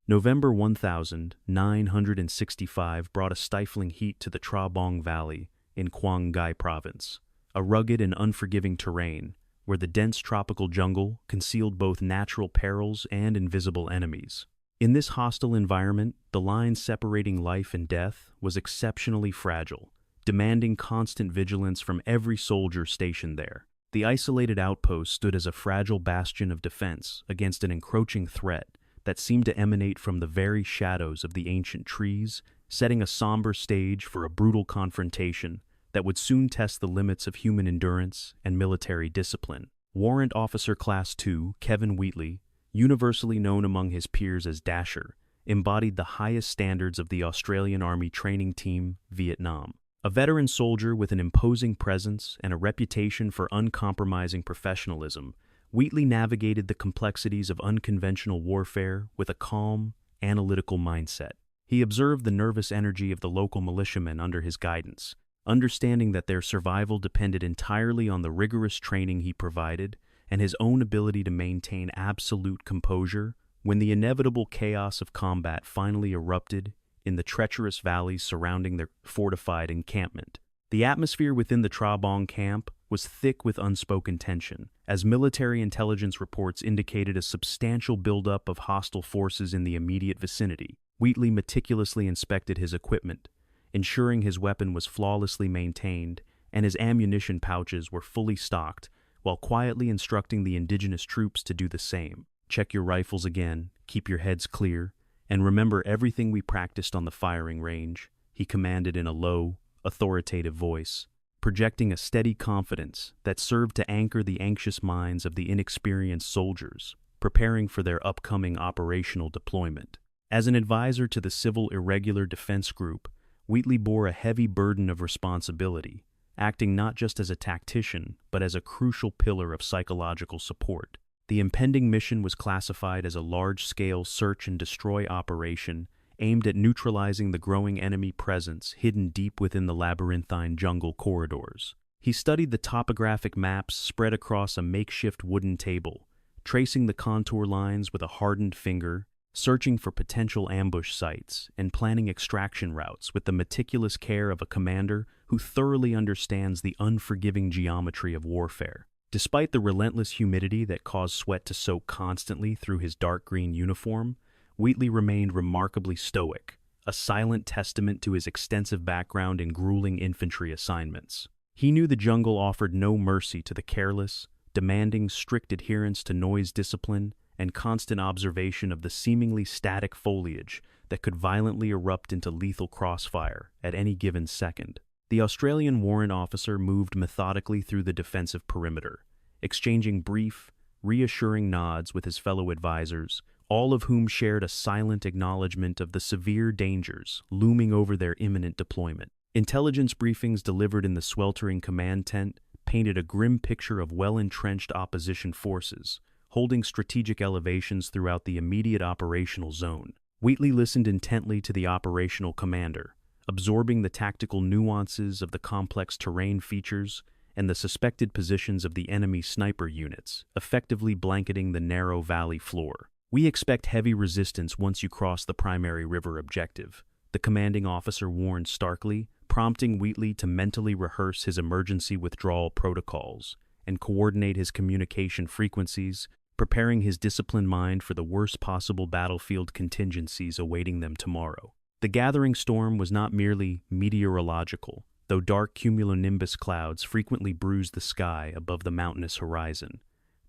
November 1965 brought a stifling heat to the Tra Bong Valley in Quang Ngai Province, a rugged and unforgiving terrain where the dense tropical jungle concealed both natural perils and invisible enemies. In this hostile environment, the line separating life and death was exceptionally fragile, demanding constant vigilance from every soldier stationed there. The isolated outpost stood as a fragile bastion of defense against an encroaching threat that seemed to emanate from the very shadows of the ancient trees, setting a somber stage for a brutal confrontation that would soon test the limits of human endurance and military discipline. Warrant Officer Class 2, Kevin Wheatley, universally known among his peers as Dasher, embodied the highest standards of the Australian Army Training Team, Vietnam. A veteran soldier with an imposing presence and a reputation for uncompromising professionalism, Wheatley navigated the complexities of unconventional warfare with a calm, analytical mindset. He observed the nervous energy of the local militiamen under his guidance, understanding that their survival depended entirely on the rigorous training he provided and his own ability to maintain absolute composure when the inevitable chaos of combat finally erupted in the treacherous valleys surrounding their fortified encampment. The atmosphere within the Tra Bong camp was thick with unspoken tension, as military intelligence reports indicated a substantial buildup of hostile forces in the immediate vicinity. Wheatley meticulously inspected his equipment, ensuring his weapon was flawlessly maintained and his ammunition pouches were fully stocked, while quietly instructing the indigenous troops to do the same. Check your rifles again, keep your heads clear, and remember everything we practiced on the firing range, he commanded in a low, authoritative voice, projecting a steady confidence that served to anchor the anxious minds of the inexperienced soldiers, preparing for their upcoming operational deployment. As an advisor to the Civil Irregular Defense Group, Wheatley bore a heavy burden of responsibility, acting not just as a tactician, but as a crucial pillar of psychological support. The impending mission was classified as a large-scale search and destroy operation aimed at neutralizing the growing enemy presence hidden deep within the labyrinthine jungle corridors. He studied the topographic maps spread across a makeshift wooden table, tracing the contour lines with a hardened finger, searching for potential ambush sites, and planning extraction routes with the meticulous care of a commander who thoroughly understands the unforgiving geometry of warfare. Despite the relentless humidity that caused sweat to soak constantly through his dark green uniform, Wheatley remained remarkably stoic, a silent testament to his extensive background in grueling infantry assignments. He knew the jungle offered no mercy to the careless, demanding strict adherence to noise discipline and constant observation of the seemingly static foliage that could violently erupt into lethal crossfire at any given second. The Australian warrant officer moved methodically through the defensive perimeter, exchanging brief, reassuring nods with his fellow advisors, all of whom shared a silent acknowledgement of the severe dangers looming over their imminent deployment. Intelligence briefings delivered in the sweltering command tent painted a grim picture of well-entrenched opposition forces, holding strategic elevations throughout the immediate operational zone. Wheatley listened intently to the operational commander, absorbing the tactical nuances of the complex terrain features and the suspected positions of the enemy sniper units, effectively blanketing the narrow valley floor. "We expect heavy resistance once you cross the primary river objective," the commanding officer warned starkly, prompting Wheatley to mentally rehearse his emergency withdrawal protocols and coordinate his communication frequencies, preparing his disciplined mind for the worst possible battlefield contingencies awaiting them tomorrow. The gathering storm was not merely meteorological, though dark cumulonimbus clouds frequently bruised the sky above the mountainous horizon,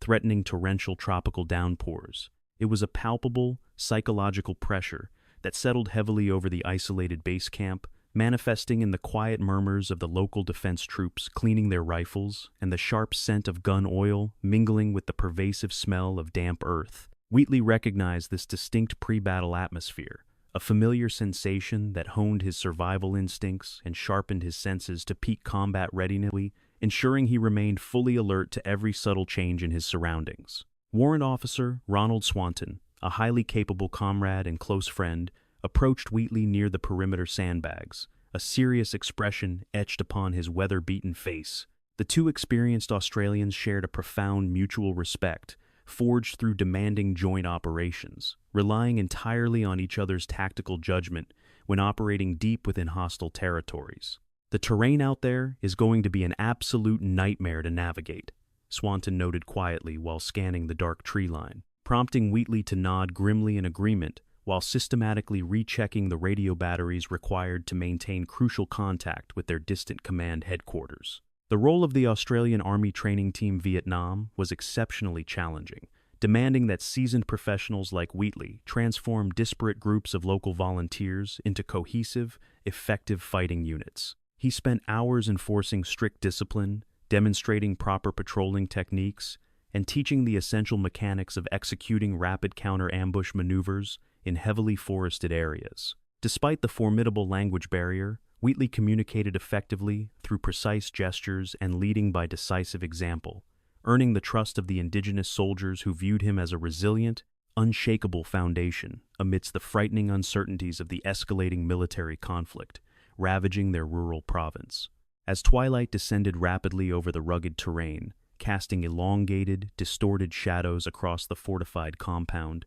threatening torrential tropical downpours. It was a palpable, psychological pressure that settled heavily over the isolated base camp, manifesting in the quiet murmurs of the local defense troops cleaning their rifles and the sharp scent of gun oil mingling with the pervasive smell of damp earth. Wheatley recognized this distinct pre-battle atmosphere, a familiar sensation that honed his survival instincts and sharpened his senses to peak combat readiness, ensuring he remained fully alert to every subtle change in his surroundings. Warrant Officer Ronald Swanton, a highly capable comrade and close friend, approached Wheatley near the perimeter sandbags, a serious expression etched upon his weather-beaten face. The two experienced Australians shared a profound mutual respect, forged through demanding joint operations, relying entirely on each other's tactical judgment when operating deep within hostile territories. "The terrain out there is going to be an absolute nightmare to navigate," Swanton noted quietly while scanning the dark tree line, prompting Wheatley to nod grimly in agreement while systematically rechecking the radio batteries required to maintain crucial contact with their distant command headquarters. The role of the Australian Army Training Team Vietnam was exceptionally challenging, demanding that seasoned professionals like Wheatley transform disparate groups of local volunteers into cohesive, effective fighting units. He spent hours enforcing strict discipline, demonstrating proper patrolling techniques, and teaching the essential mechanics of executing rapid counter-ambush maneuvers in heavily forested areas. Despite the formidable language barrier, Wheatley communicated effectively through precise gestures and leading by decisive example, earning the trust of the indigenous soldiers who viewed him as a resilient, unshakable foundation amidst the frightening uncertainties of the escalating military conflict ravaging their rural province. As twilight descended rapidly over the rugged terrain, casting elongated, distorted shadows across the fortified compound,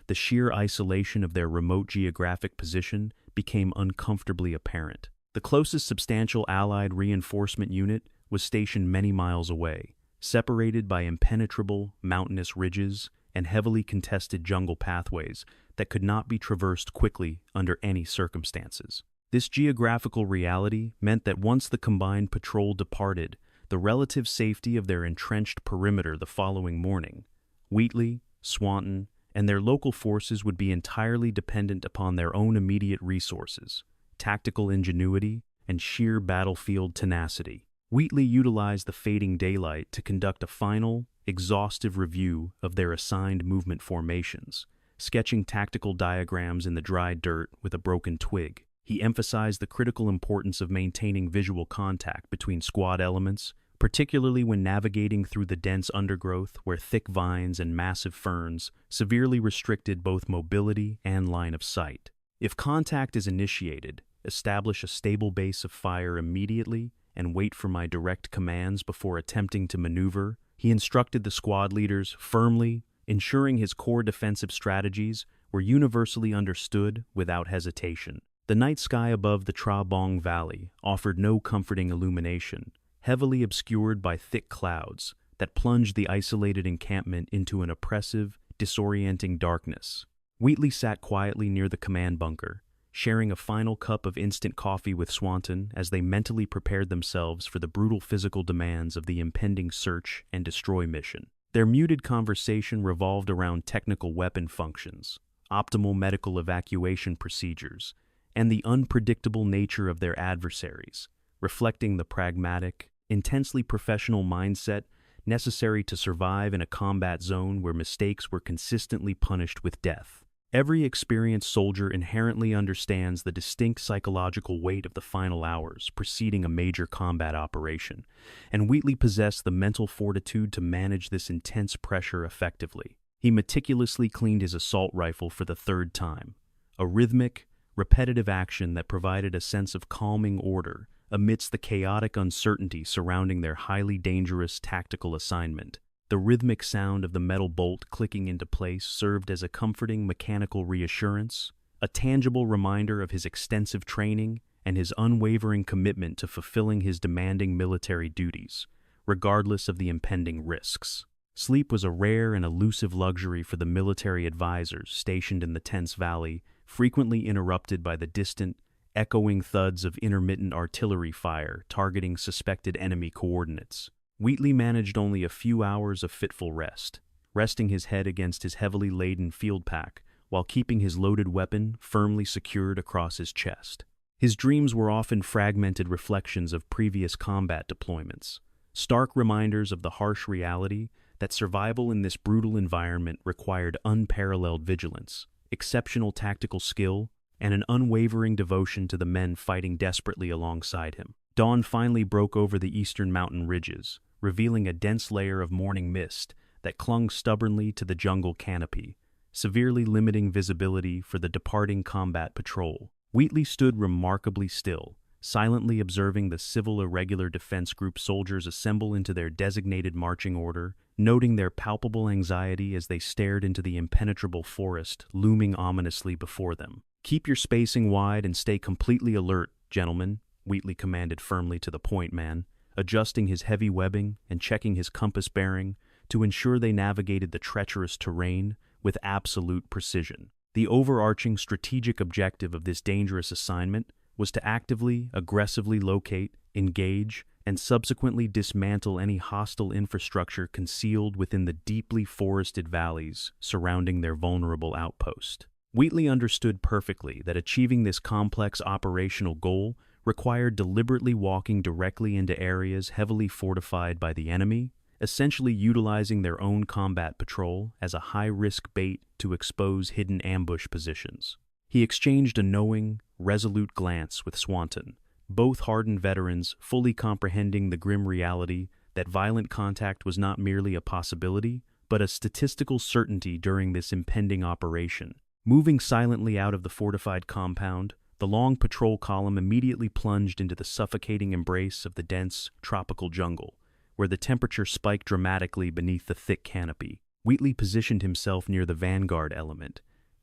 the sheer isolation of their remote geographic position became uncomfortably apparent. The closest substantial Allied reinforcement unit was stationed many miles away, separated by impenetrable mountainous ridges and heavily contested jungle pathways that could not be traversed quickly under any circumstances. This geographical reality meant that once the combined patrol departed, the relative safety of their entrenched perimeter the following morning, Wheatley, Swanton, and their local forces would be entirely dependent upon their own immediate resources, tactical ingenuity, and sheer battlefield tenacity. Wheatley utilized the fading daylight to conduct a final, exhaustive review of their assigned movement formations, sketching tactical diagrams in the dry dirt with a broken twig. He emphasized the critical importance of maintaining visual contact between squad elements, particularly when navigating through the dense undergrowth where thick vines and massive ferns severely restricted both mobility and line of sight. If contact is initiated, establish a stable base of fire immediately and wait for my direct commands before attempting to maneuver, he instructed the squad leaders firmly, ensuring his core defensive strategies were universally understood without hesitation. The night sky above the Tra Bong Valley offered no comforting illumination, heavily obscured by thick clouds that plunged the isolated encampment into an oppressive, disorienting darkness. Wheatley sat quietly near the command bunker, sharing a final cup of instant coffee with Swanton as they mentally prepared themselves for the brutal physical demands of the impending search and destroy mission. Their muted conversation revolved around technical weapon functions, optimal medical evacuation procedures, and the unpredictable nature of their adversaries, reflecting the pragmatic, intensely professional mindset necessary to survive in a combat zone where mistakes were consistently punished with death. Every experienced soldier inherently understands the distinct psychological weight of the final hours preceding a major combat operation, and Wheatley possessed the mental fortitude to manage this intense pressure effectively. He meticulously cleaned his assault rifle for the third time, a rhythmic, repetitive action that provided a sense of calming order amidst the chaotic uncertainty surrounding their highly dangerous tactical assignment. The rhythmic sound of the metal bolt clicking into place served as a comforting mechanical reassurance, a tangible reminder of his extensive training and his unwavering commitment to fulfilling his demanding military duties, regardless of the impending risks. Sleep was a rare and elusive luxury for the military advisors stationed in the tense valley, frequently interrupted by the distant, echoing thuds of intermittent artillery fire targeting suspected enemy coordinates. Wheatley managed only a few hours of fitful rest, resting his head against his heavily laden field pack while keeping his loaded weapon firmly secured across his chest. His dreams were often fragmented reflections of previous combat deployments, stark reminders of the harsh reality that survival in this brutal environment required unparalleled vigilance, exceptional tactical skill, and an unwavering devotion to the men fighting desperately alongside him. Dawn finally broke over the eastern mountain ridges, revealing a dense layer of morning mist that clung stubbornly to the jungle canopy, severely limiting visibility for the departing combat patrol. Wheatley stood remarkably still, silently observing the Civil Irregular Defense Group soldiers assemble into their designated marching order noting their palpable anxiety as they stared into the impenetrable forest looming ominously before them. "Keep your spacing wide and stay completely alert, gentlemen," Wheatley commanded firmly to the point man, adjusting his heavy webbing and checking his compass bearing to ensure they navigated the treacherous terrain with absolute precision. The overarching strategic objective of this dangerous assignment was to actively, aggressively locate, engage, and subsequently dismantle any hostile infrastructure concealed within the deeply forested valleys surrounding their vulnerable outpost. Wheatley understood perfectly that achieving this complex operational goal required deliberately walking directly into areas heavily fortified by the enemy, essentially utilizing their own combat patrol as a high-risk bait to expose hidden ambush positions. He exchanged a knowing, resolute glance with Swanton, both hardened veterans fully comprehending the grim reality that violent contact was not merely a possibility, but a statistical certainty during this impending operation. Moving silently out of the fortified compound, the long patrol column immediately plunged into the suffocating embrace of the dense, tropical jungle, where the temperature spiked dramatically beneath the thick canopy. Wheatley positioned himself near the vanguard element,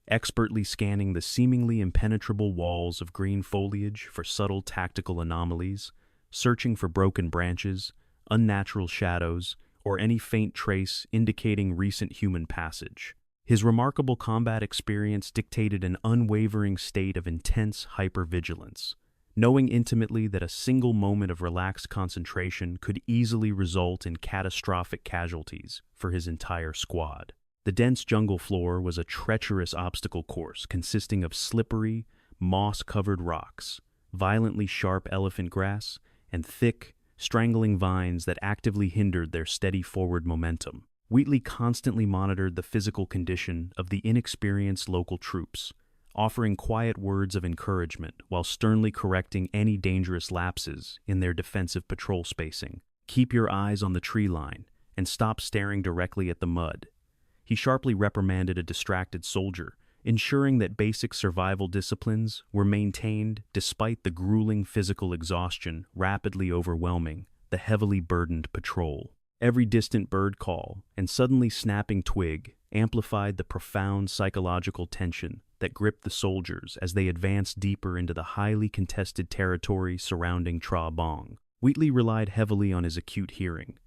expertly scanning the seemingly impenetrable walls of green foliage for subtle tactical anomalies, searching for broken branches, unnatural shadows, or any faint trace indicating recent human passage. His remarkable combat experience dictated an unwavering state of intense hypervigilance, knowing intimately that a single moment of relaxed concentration could easily result in catastrophic casualties for his entire squad. The dense jungle floor was a treacherous obstacle course consisting of slippery, moss-covered rocks, violently sharp elephant grass, and thick, strangling vines that actively hindered their steady forward momentum. Wheatley constantly monitored the physical condition of the inexperienced local troops, offering quiet words of encouragement while sternly correcting any dangerous lapses in their defensive patrol spacing. "Keep your eyes on the tree line and stop staring directly at the mud," he sharply reprimanded a distracted soldier, ensuring that basic survival disciplines were maintained despite the grueling physical exhaustion rapidly overwhelming the heavily burdened patrol. Every distant bird call and suddenly snapping twig amplified the profound psychological tension that gripped the soldiers as they advanced deeper into the highly contested territory surrounding Tra Bong. Wheatley relied heavily on his acute hearing,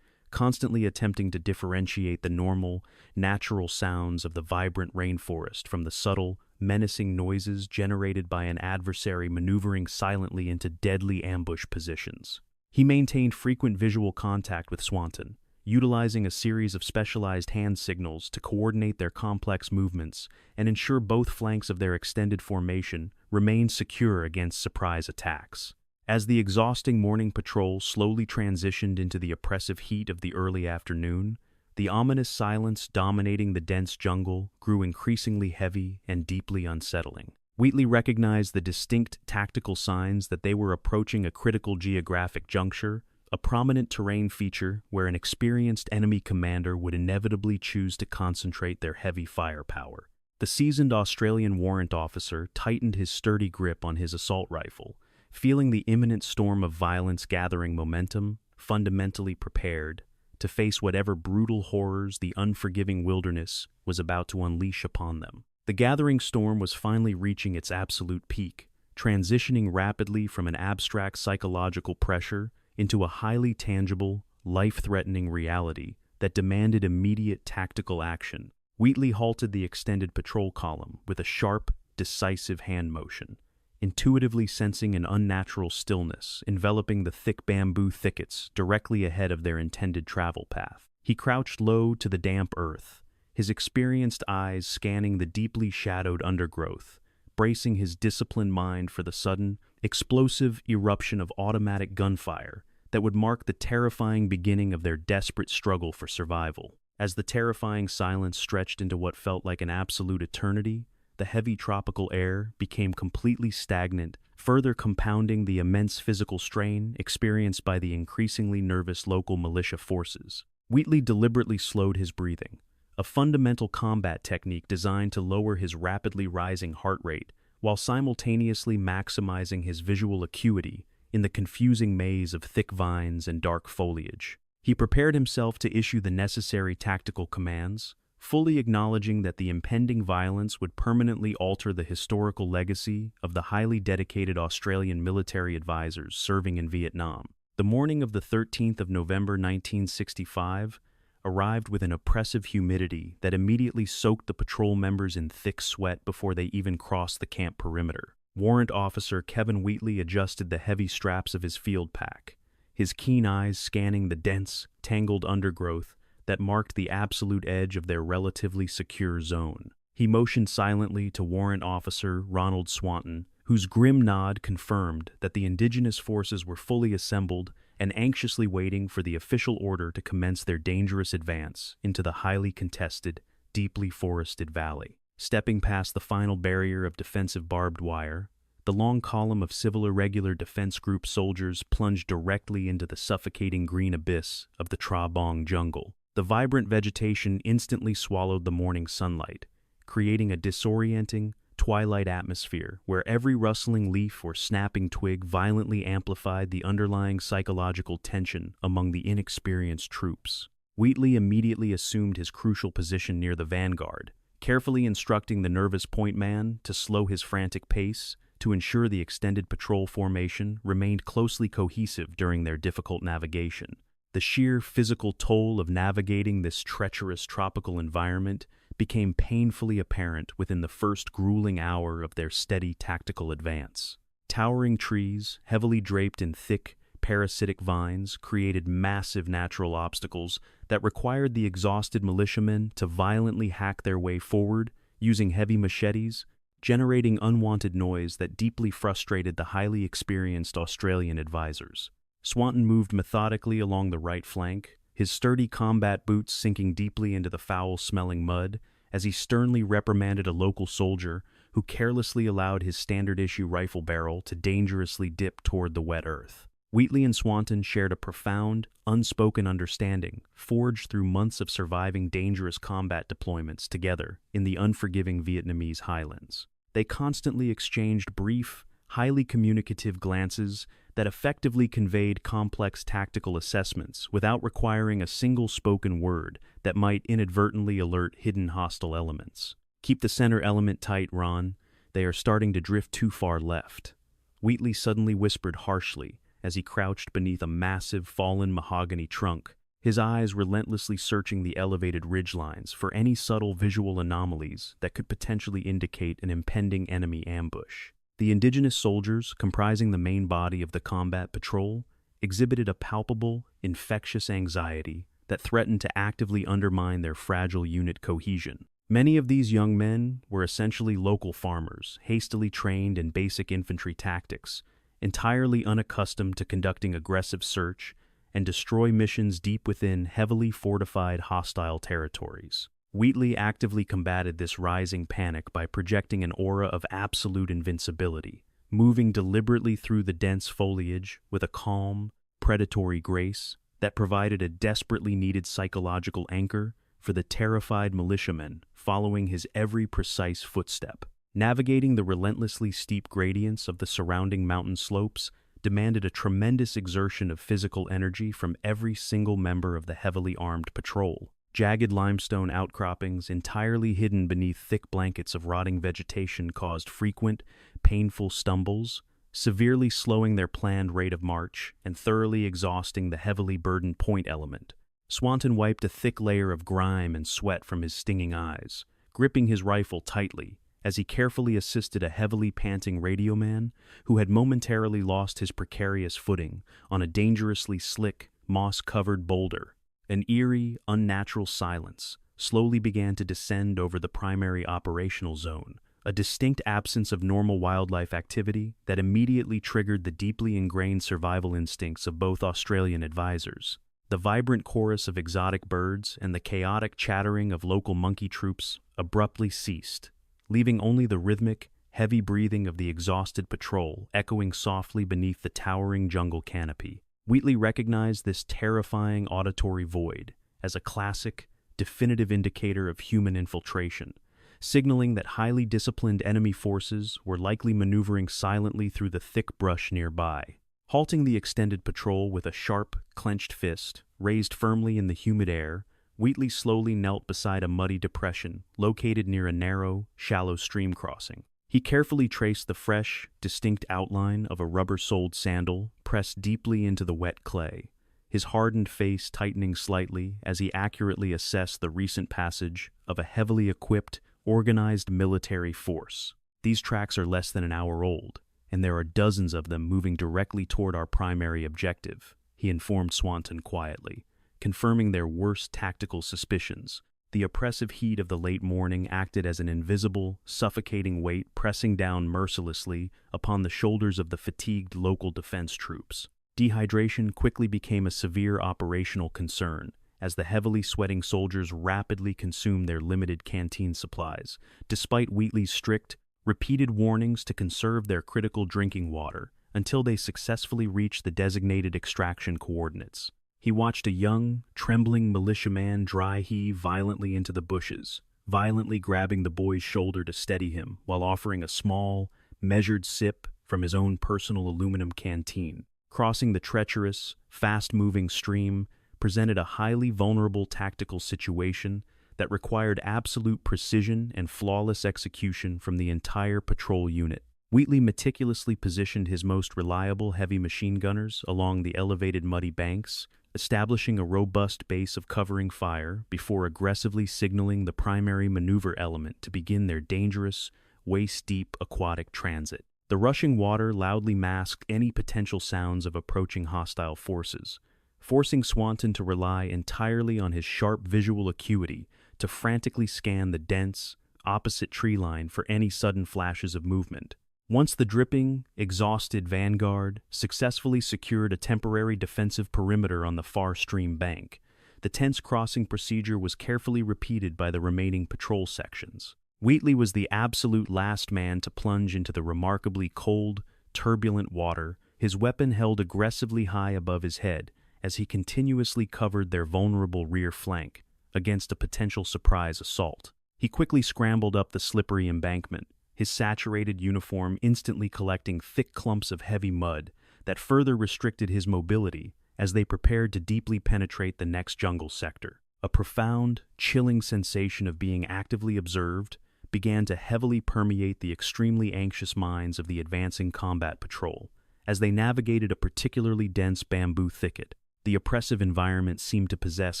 constantly attempting to differentiate the normal, natural sounds of the vibrant rainforest from the subtle, menacing noises generated by an adversary maneuvering silently into deadly ambush positions. He maintained frequent visual contact with Swanton, utilizing a series of specialized hand signals to coordinate their complex movements and ensure both flanks of their extended formation remained secure against surprise attacks. As the exhausting morning patrol slowly transitioned into the oppressive heat of the early afternoon, the ominous silence dominating the dense jungle grew increasingly heavy and deeply unsettling. Wheatley recognized the distinct tactical signs that they were approaching a critical geographic juncture, a prominent terrain feature where an experienced enemy commander would inevitably choose to concentrate their heavy firepower. The seasoned Australian warrant officer tightened his sturdy grip on his assault rifle, feeling the imminent storm of violence gathering momentum, fundamentally prepared to face whatever brutal horrors the unforgiving wilderness was about to unleash upon them. The gathering storm was finally reaching its absolute peak, transitioning rapidly from an abstract psychological pressure into a highly tangible, life-threatening reality that demanded immediate tactical action. Wheatley halted the extended patrol column with a sharp, decisive hand motion, intuitively sensing an unnatural stillness enveloping the thick bamboo thickets directly ahead of their intended travel path. He crouched low to the damp earth, his experienced eyes scanning the deeply shadowed undergrowth, bracing his disciplined mind for the sudden, explosive eruption of automatic gunfire that would mark the terrifying beginning of their desperate struggle for survival. As the terrifying silence stretched into what felt like an absolute eternity, the heavy tropical air became completely stagnant, further compounding the immense physical strain experienced by the increasingly nervous local militia forces. Wheatley deliberately slowed his breathing, a fundamental combat technique designed to lower his rapidly rising heart rate while simultaneously maximizing his visual acuity in the confusing maze of thick vines and dark foliage. He prepared himself to issue the necessary tactical commands, fully acknowledging that the impending violence would permanently alter the historical legacy of the highly dedicated Australian military advisors serving in Vietnam. The morning of the 13th of November 1965 arrived with an oppressive humidity that immediately soaked the patrol members in thick sweat before they even crossed the camp perimeter. Warrant Officer Kevin Wheatley adjusted the heavy straps of his field pack, his keen eyes scanning the dense, tangled undergrowth that marked the absolute edge of their relatively secure zone. He motioned silently to Warrant Officer Ronald Swanton, whose grim nod confirmed that the indigenous forces were fully assembled and anxiously waiting for the official order to commence their dangerous advance into the highly contested, deeply forested valley. Stepping past the final barrier of defensive barbed wire, the long column of Civil Irregular Defense Group soldiers plunged directly into the suffocating green abyss of the Tra Bong jungle. The vibrant vegetation instantly swallowed the morning sunlight, creating a disorienting, twilight atmosphere where every rustling leaf or snapping twig violently amplified the underlying psychological tension among the inexperienced troops. Wheatley immediately assumed his crucial position near the vanguard, carefully instructing the nervous point man to slow his frantic pace to ensure the extended patrol formation remained closely cohesive during their difficult navigation. The sheer physical toll of navigating this treacherous tropical environment became painfully apparent within the first grueling hour of their steady tactical advance. Towering trees, heavily draped in thick, parasitic vines, created massive natural obstacles that required the exhausted militiamen to violently hack their way forward using heavy machetes, generating unwanted noise that deeply frustrated the highly experienced Australian advisors. Swanton moved methodically along the right flank, his sturdy combat boots sinking deeply into the foul-smelling mud as he sternly reprimanded a local soldier who carelessly allowed his standard-issue rifle barrel to dangerously dip toward the wet earth. Wheatley and Swanton shared a profound, unspoken understanding forged through months of surviving dangerous combat deployments together in the unforgiving Vietnamese highlands. They constantly exchanged brief, highly communicative glances that effectively conveyed complex tactical assessments without requiring a single spoken word that might inadvertently alert hidden hostile elements. "Keep the center element tight, Ron. They are starting to drift too far left," Wheatley suddenly whispered harshly as he crouched beneath a massive fallen mahogany trunk, his eyes relentlessly searching the elevated ridgelines for any subtle visual anomalies that could potentially indicate an impending enemy ambush. The indigenous soldiers, comprising the main body of the combat patrol, exhibited a palpable, infectious anxiety that threatened to actively undermine their fragile unit cohesion. Many of these young men were essentially local farmers, hastily trained in basic infantry tactics, entirely unaccustomed to conducting aggressive search and destroy missions deep within heavily fortified hostile territories. Wheatley actively combated this rising panic by projecting an aura of absolute invincibility, moving deliberately through the dense foliage with a calm, predatory grace that provided a desperately needed psychological anchor for the terrified militiamen following his every precise footstep. Navigating the relentlessly steep gradients of the surrounding mountain slopes demanded a tremendous exertion of physical energy from every single member of the heavily armed patrol. Jagged limestone outcroppings entirely hidden beneath thick blankets of rotting vegetation caused frequent, painful stumbles, severely slowing their planned rate of march and thoroughly exhausting the heavily burdened point element. Swanton wiped a thick layer of grime and sweat from his stinging eyes, gripping his rifle tightly as he carefully assisted a heavily panting radioman who had momentarily lost his precarious footing on a dangerously slick, moss-covered boulder. An eerie, unnatural silence slowly began to descend over the primary operational zone, a distinct absence of normal wildlife activity that immediately triggered the deeply ingrained survival instincts of both Australian advisors. The vibrant chorus of exotic birds and the chaotic chattering of local monkey troops abruptly ceased, leaving only the rhythmic, heavy breathing of the exhausted patrol echoing softly beneath the towering jungle canopy. Wheatley recognized this terrifying auditory void as a classic, definitive indicator of human infiltration, signaling that highly disciplined enemy forces were likely maneuvering silently through the thick brush nearby. Halting the extended patrol with a sharp, clenched fist, raised firmly in the humid air, Wheatley slowly knelt beside a muddy depression located near a narrow, shallow stream crossing. He carefully traced the fresh, distinct outline of a rubber-soled sandal pressed deeply into the wet clay, his hardened face tightening slightly as he accurately assessed the recent passage of a heavily equipped, organized military force. These tracks are less than an hour old, and there are dozens of them moving directly toward our primary objective, he informed Swanton quietly, confirming their worst tactical suspicions. The oppressive heat of the late morning acted as an invisible, suffocating weight pressing down mercilessly upon the shoulders of the fatigued local defense troops. Dehydration quickly became a severe operational concern, as the heavily sweating soldiers rapidly consumed their limited canteen supplies, despite Wheatley's strict, repeated warnings to conserve their critical drinking water until they successfully reached the designated extraction coordinates. He watched a young, trembling militiaman dry heave violently into the bushes, violently grabbing the boy's shoulder to steady him while offering a small, measured sip from his own personal aluminum canteen. Crossing the treacherous, fast-moving stream presented a highly vulnerable tactical situation that required absolute precision and flawless execution from the entire patrol unit. Wheatley meticulously positioned his most reliable heavy machine gunners along the elevated muddy banks, establishing a robust base of covering fire before aggressively signaling the primary maneuver element to begin their dangerous, waist-deep aquatic transit. The rushing water loudly masked any potential sounds of approaching hostile forces, forcing Swanton to rely entirely on his sharp visual acuity to frantically scan the dense, opposite tree line for any sudden flashes of movement. Once the dripping, exhausted vanguard successfully secured a temporary defensive perimeter on the far stream bank, the tense crossing procedure was carefully repeated by the remaining patrol sections. Wheatley was the absolute last man to plunge into the remarkably cold, turbulent water, his weapon held aggressively high above his head as he continuously covered their vulnerable rear flank against a potential surprise assault. He quickly scrambled up the slippery embankment, his saturated uniform instantly collecting thick clumps of heavy mud that further restricted his mobility as they prepared to deeply penetrate the next jungle sector. A profound, chilling sensation of being actively observed began to heavily permeate the extremely anxious minds of the advancing combat patrol. As they navigated a particularly dense bamboo thicket, the oppressive environment seemed to possess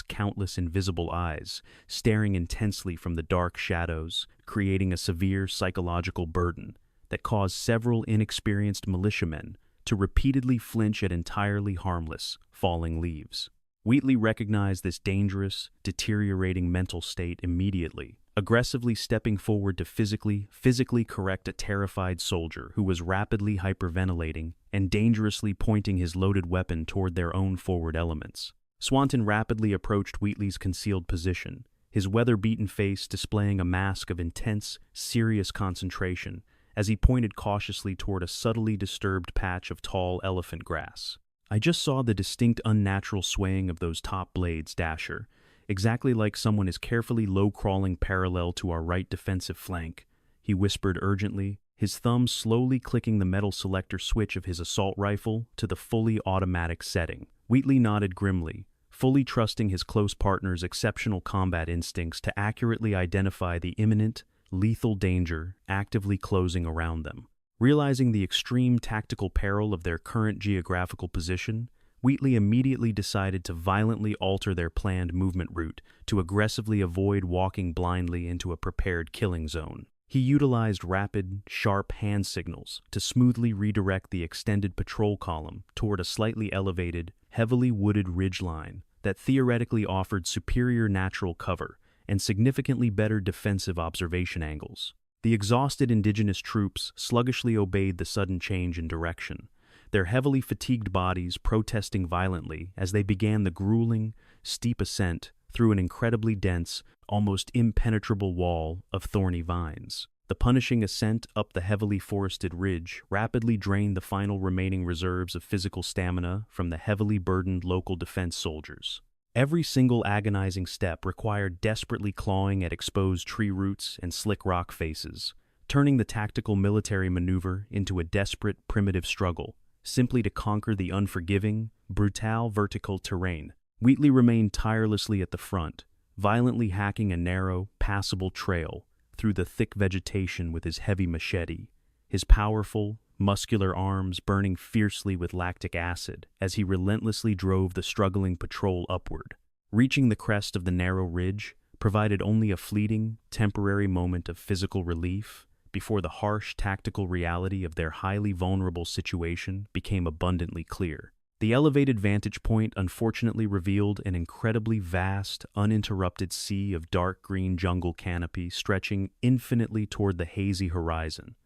countless invisible eyes, staring intensely from the dark shadows, creating a severe psychological burden that caused several inexperienced militiamen to repeatedly flinch at entirely harmless, falling leaves. Wheatley recognized this dangerous, deteriorating mental state immediately, aggressively stepping forward to physically correct a terrified soldier who was rapidly hyperventilating and dangerously pointing his loaded weapon toward their own forward elements. Swanton rapidly approached Wheatley's concealed position, his weather-beaten face displaying a mask of intense, serious concentration as he pointed cautiously toward a subtly disturbed patch of tall elephant grass. "I just saw the distinct unnatural swaying of those top blades, Dasher, exactly like someone is carefully low-crawling parallel to our right defensive flank," he whispered urgently, his thumb slowly clicking the metal selector switch of his assault rifle to the fully automatic setting. Wheatley nodded grimly, fully trusting his close partner's exceptional combat instincts to accurately identify the imminent, lethal danger actively closing around them. Realizing the extreme tactical peril of their current geographical position, Wheatley immediately decided to violently alter their planned movement route to aggressively avoid walking blindly into a prepared killing zone. He utilized rapid, sharp hand signals to smoothly redirect the extended patrol column toward a slightly elevated, heavily wooded ridgeline that theoretically offered superior natural cover and significantly better defensive observation angles. The exhausted indigenous troops sluggishly obeyed the sudden change in direction, their heavily fatigued bodies protesting violently as they began the grueling, steep ascent through an incredibly dense, almost impenetrable wall of thorny vines. The punishing ascent up the heavily forested ridge rapidly drained the final remaining reserves of physical stamina from the heavily burdened local defense soldiers. Every single agonizing step required desperately clawing at exposed tree roots and slick rock faces, turning the tactical military maneuver into a desperate, primitive struggle simply to conquer the unforgiving, brutal vertical terrain. Wheatley remained tirelessly at the front, violently hacking a narrow, passable trail through the thick vegetation with his heavy machete, his powerful, muscular arms burning fiercely with lactic acid as he relentlessly drove the struggling patrol upward. Reaching the crest of the narrow ridge provided only a fleeting, temporary moment of physical relief before the harsh tactical reality of their highly vulnerable situation became abundantly clear. The elevated vantage point unfortunately revealed an incredibly vast, uninterrupted sea of dark green jungle canopy stretching infinitely toward the hazy horizon,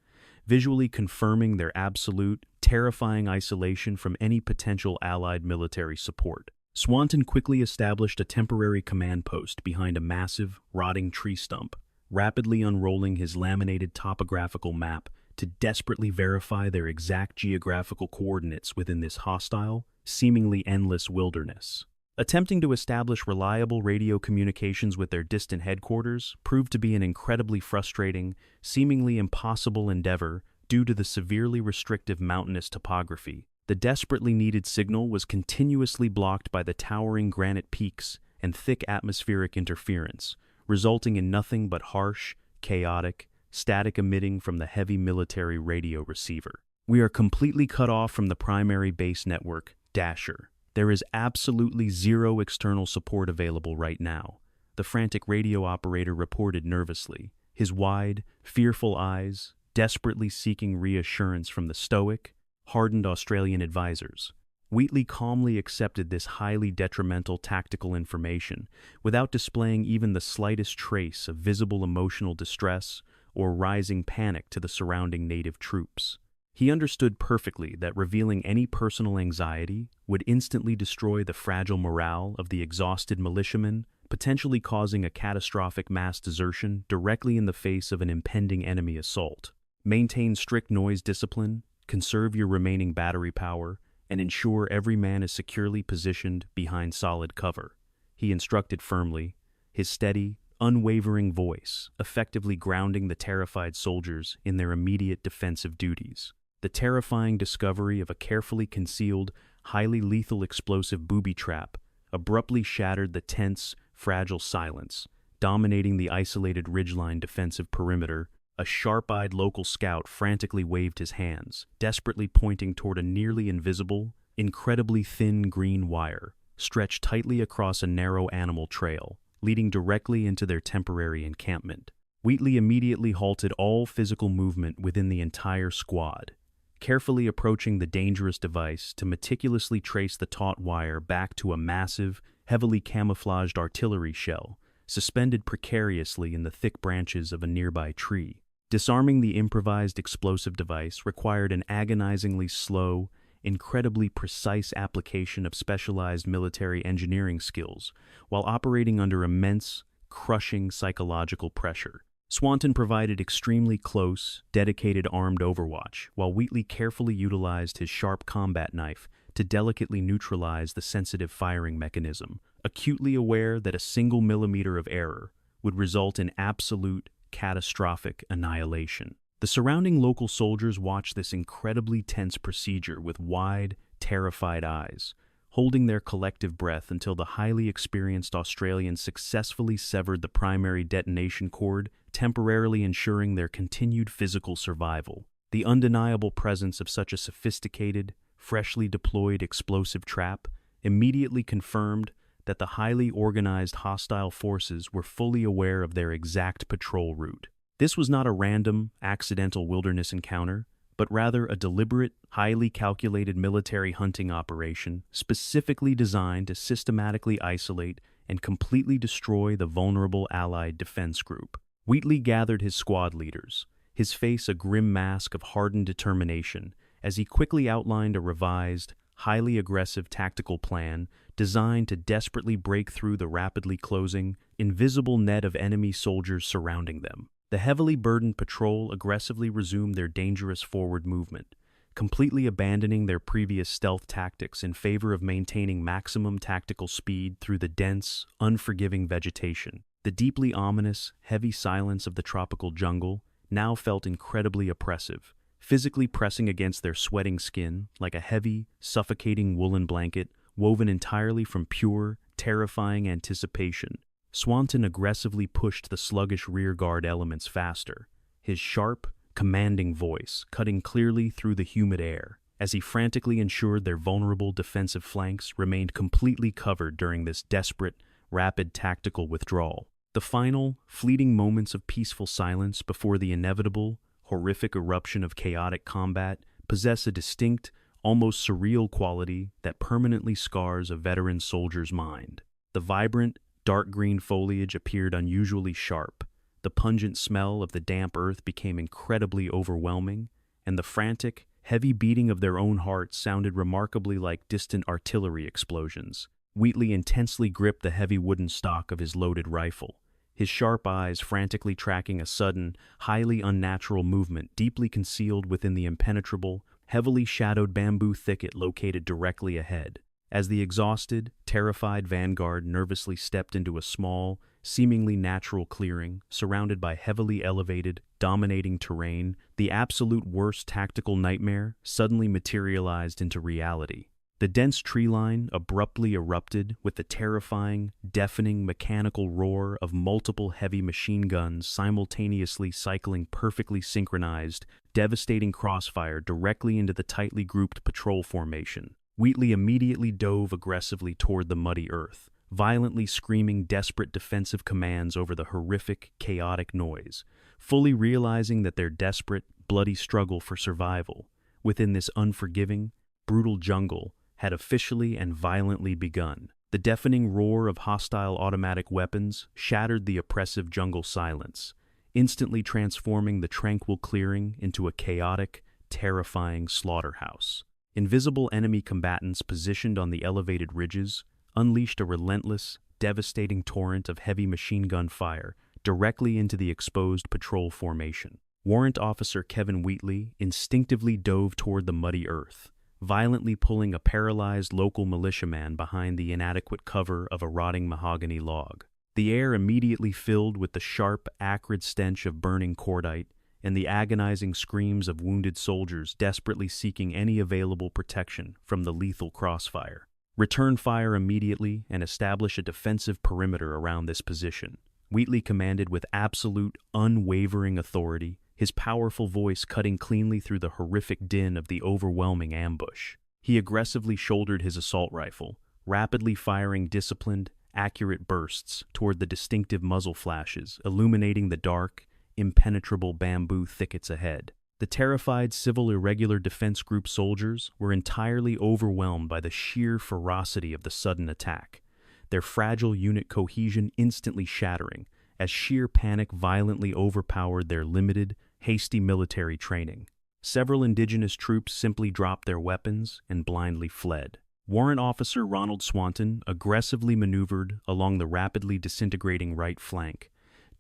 visually confirming their absolute, terrifying isolation from any potential Allied military support. Swanton quickly established a temporary command post behind a massive, rotting tree stump, rapidly unrolling his laminated topographical map to desperately verify their exact geographical coordinates within this hostile, seemingly endless wilderness. Attempting to establish reliable radio communications with their distant headquarters proved to be an incredibly frustrating, seemingly impossible endeavor due to the severely restrictive mountainous topography. The desperately needed signal was continuously blocked by the towering granite peaks and thick atmospheric interference, resulting in nothing but harsh, chaotic, static emitting from the heavy military radio receiver. "We are completely cut off from the primary base network, Dasher. There is absolutely zero external support available right now," the frantic radio operator reported nervously, his wide, fearful eyes desperately seeking reassurance from the stoic, hardened Australian advisors. Wheatley calmly accepted this highly detrimental tactical information without displaying even the slightest trace of visible emotional distress or rising panic to the surrounding native troops. He understood perfectly that revealing any personal anxiety would instantly destroy the fragile morale of the exhausted militiamen, potentially causing a catastrophic mass desertion directly in the face of an impending enemy assault. Maintain strict noise discipline, conserve your remaining battery power, and ensure every man is securely positioned behind solid cover, he instructed firmly, his steady, unwavering voice effectively grounding the terrified soldiers in their immediate defensive duties. The terrifying discovery of a carefully concealed, highly lethal explosive booby trap abruptly shattered the tense, fragile silence, dominating the isolated ridgeline defensive perimeter. A sharp-eyed local scout frantically waved his hands, desperately pointing toward a nearly invisible, incredibly thin green wire, stretched tightly across a narrow animal trail, leading directly into their temporary encampment. Wheatley immediately halted all physical movement within the entire squad, carefully approaching the dangerous device to meticulously trace the taut wire back to a massive, heavily camouflaged artillery shell, suspended precariously in the thick branches of a nearby tree. Disarming the improvised explosive device required an agonizingly slow, incredibly precise application of specialized military engineering skills, while operating under immense, crushing psychological pressure. Swanton provided extremely close, dedicated armed overwatch, while Wheatley carefully utilized his sharp combat knife to delicately neutralize the sensitive firing mechanism, acutely aware that a single millimeter of error would result in absolute, catastrophic annihilation. The surrounding local soldiers watched this incredibly tense procedure with wide, terrified eyes, holding their collective breath until the highly experienced Australians successfully severed the primary detonation cord, temporarily ensuring their continued physical survival. The undeniable presence of such a sophisticated, freshly deployed explosive trap immediately confirmed that the highly organized hostile forces were fully aware of their exact patrol route. This was not a random, accidental wilderness encounter, but rather a deliberate, highly calculated military hunting operation specifically designed to systematically isolate and completely destroy the vulnerable Allied defense group. Wheatley gathered his squad leaders, his face a grim mask of hardened determination, as he quickly outlined a revised, highly aggressive tactical plan designed to desperately break through the rapidly closing, invisible net of enemy soldiers surrounding them. The heavily burdened patrol aggressively resumed their dangerous forward movement, completely abandoning their previous stealth tactics in favor of maintaining maximum tactical speed through the dense, unforgiving vegetation. The deeply ominous, heavy silence of the tropical jungle now felt incredibly oppressive, physically pressing against their sweating skin like a heavy, suffocating woolen blanket woven entirely from pure, terrifying anticipation. Swanton aggressively pushed the sluggish rearguard elements faster, his sharp, commanding voice cutting clearly through the humid air, as he frantically ensured their vulnerable defensive flanks remained completely covered during this desperate, rapid tactical withdrawal. The final, fleeting moments of peaceful silence before the inevitable, horrific eruption of chaotic combat possess a distinct, almost surreal quality that permanently scars a veteran soldier's mind. The vibrant, dark green foliage appeared unusually sharp, the pungent smell of the damp earth became incredibly overwhelming, and the frantic, heavy beating of their own hearts sounded remarkably like distant artillery explosions. Wheatley intensely gripped the heavy wooden stock of his loaded rifle, his sharp eyes frantically tracking a sudden, highly unnatural movement deeply concealed within the impenetrable, heavily shadowed bamboo thicket located directly ahead. As the exhausted, terrified vanguard nervously stepped into a small, seemingly natural clearing, surrounded by heavily elevated, dominating terrain, the absolute worst tactical nightmare suddenly materialized into reality. The dense tree line abruptly erupted with the terrifying, deafening mechanical roar of multiple heavy machine guns simultaneously cycling perfectly synchronized, devastating crossfire directly into the tightly grouped patrol formation. Wheatley immediately dove aggressively toward the muddy earth, violently screaming desperate defensive commands over the horrific, chaotic noise, fully realizing that their desperate, bloody struggle for survival within this unforgiving, brutal jungle had officially and violently begun. The deafening roar of hostile automatic weapons shattered the oppressive jungle silence, instantly transforming the tranquil clearing into a chaotic, terrifying slaughterhouse. Invisible enemy combatants positioned on the elevated ridges unleashed a relentless, devastating torrent of heavy machine gun fire directly into the exposed patrol formation. Warrant Officer Kevin Wheatley instinctively dove toward the muddy earth, violently pulling a paralyzed local militiaman behind the inadequate cover of a rotting mahogany log. The air immediately filled with the sharp, acrid stench of burning cordite and the agonizing screams of wounded soldiers desperately seeking any available protection from the lethal crossfire. Return fire immediately and establish a defensive perimeter around this position, Wheatley commanded with absolute, unwavering authority, his powerful voice cutting cleanly through the horrific din of the overwhelming ambush. He aggressively shouldered his assault rifle, rapidly firing disciplined, accurate bursts toward the distinctive muzzle flashes, illuminating the dark, impenetrable bamboo thickets ahead. The terrified Civil Irregular Defense Group soldiers were entirely overwhelmed by the sheer ferocity of the sudden attack, their fragile unit cohesion instantly shattering as sheer panic violently overpowered their limited, hasty military training. Several indigenous troops simply dropped their weapons and blindly fled. Warrant Officer Ronald Swanton aggressively maneuvered along the rapidly disintegrating right flank,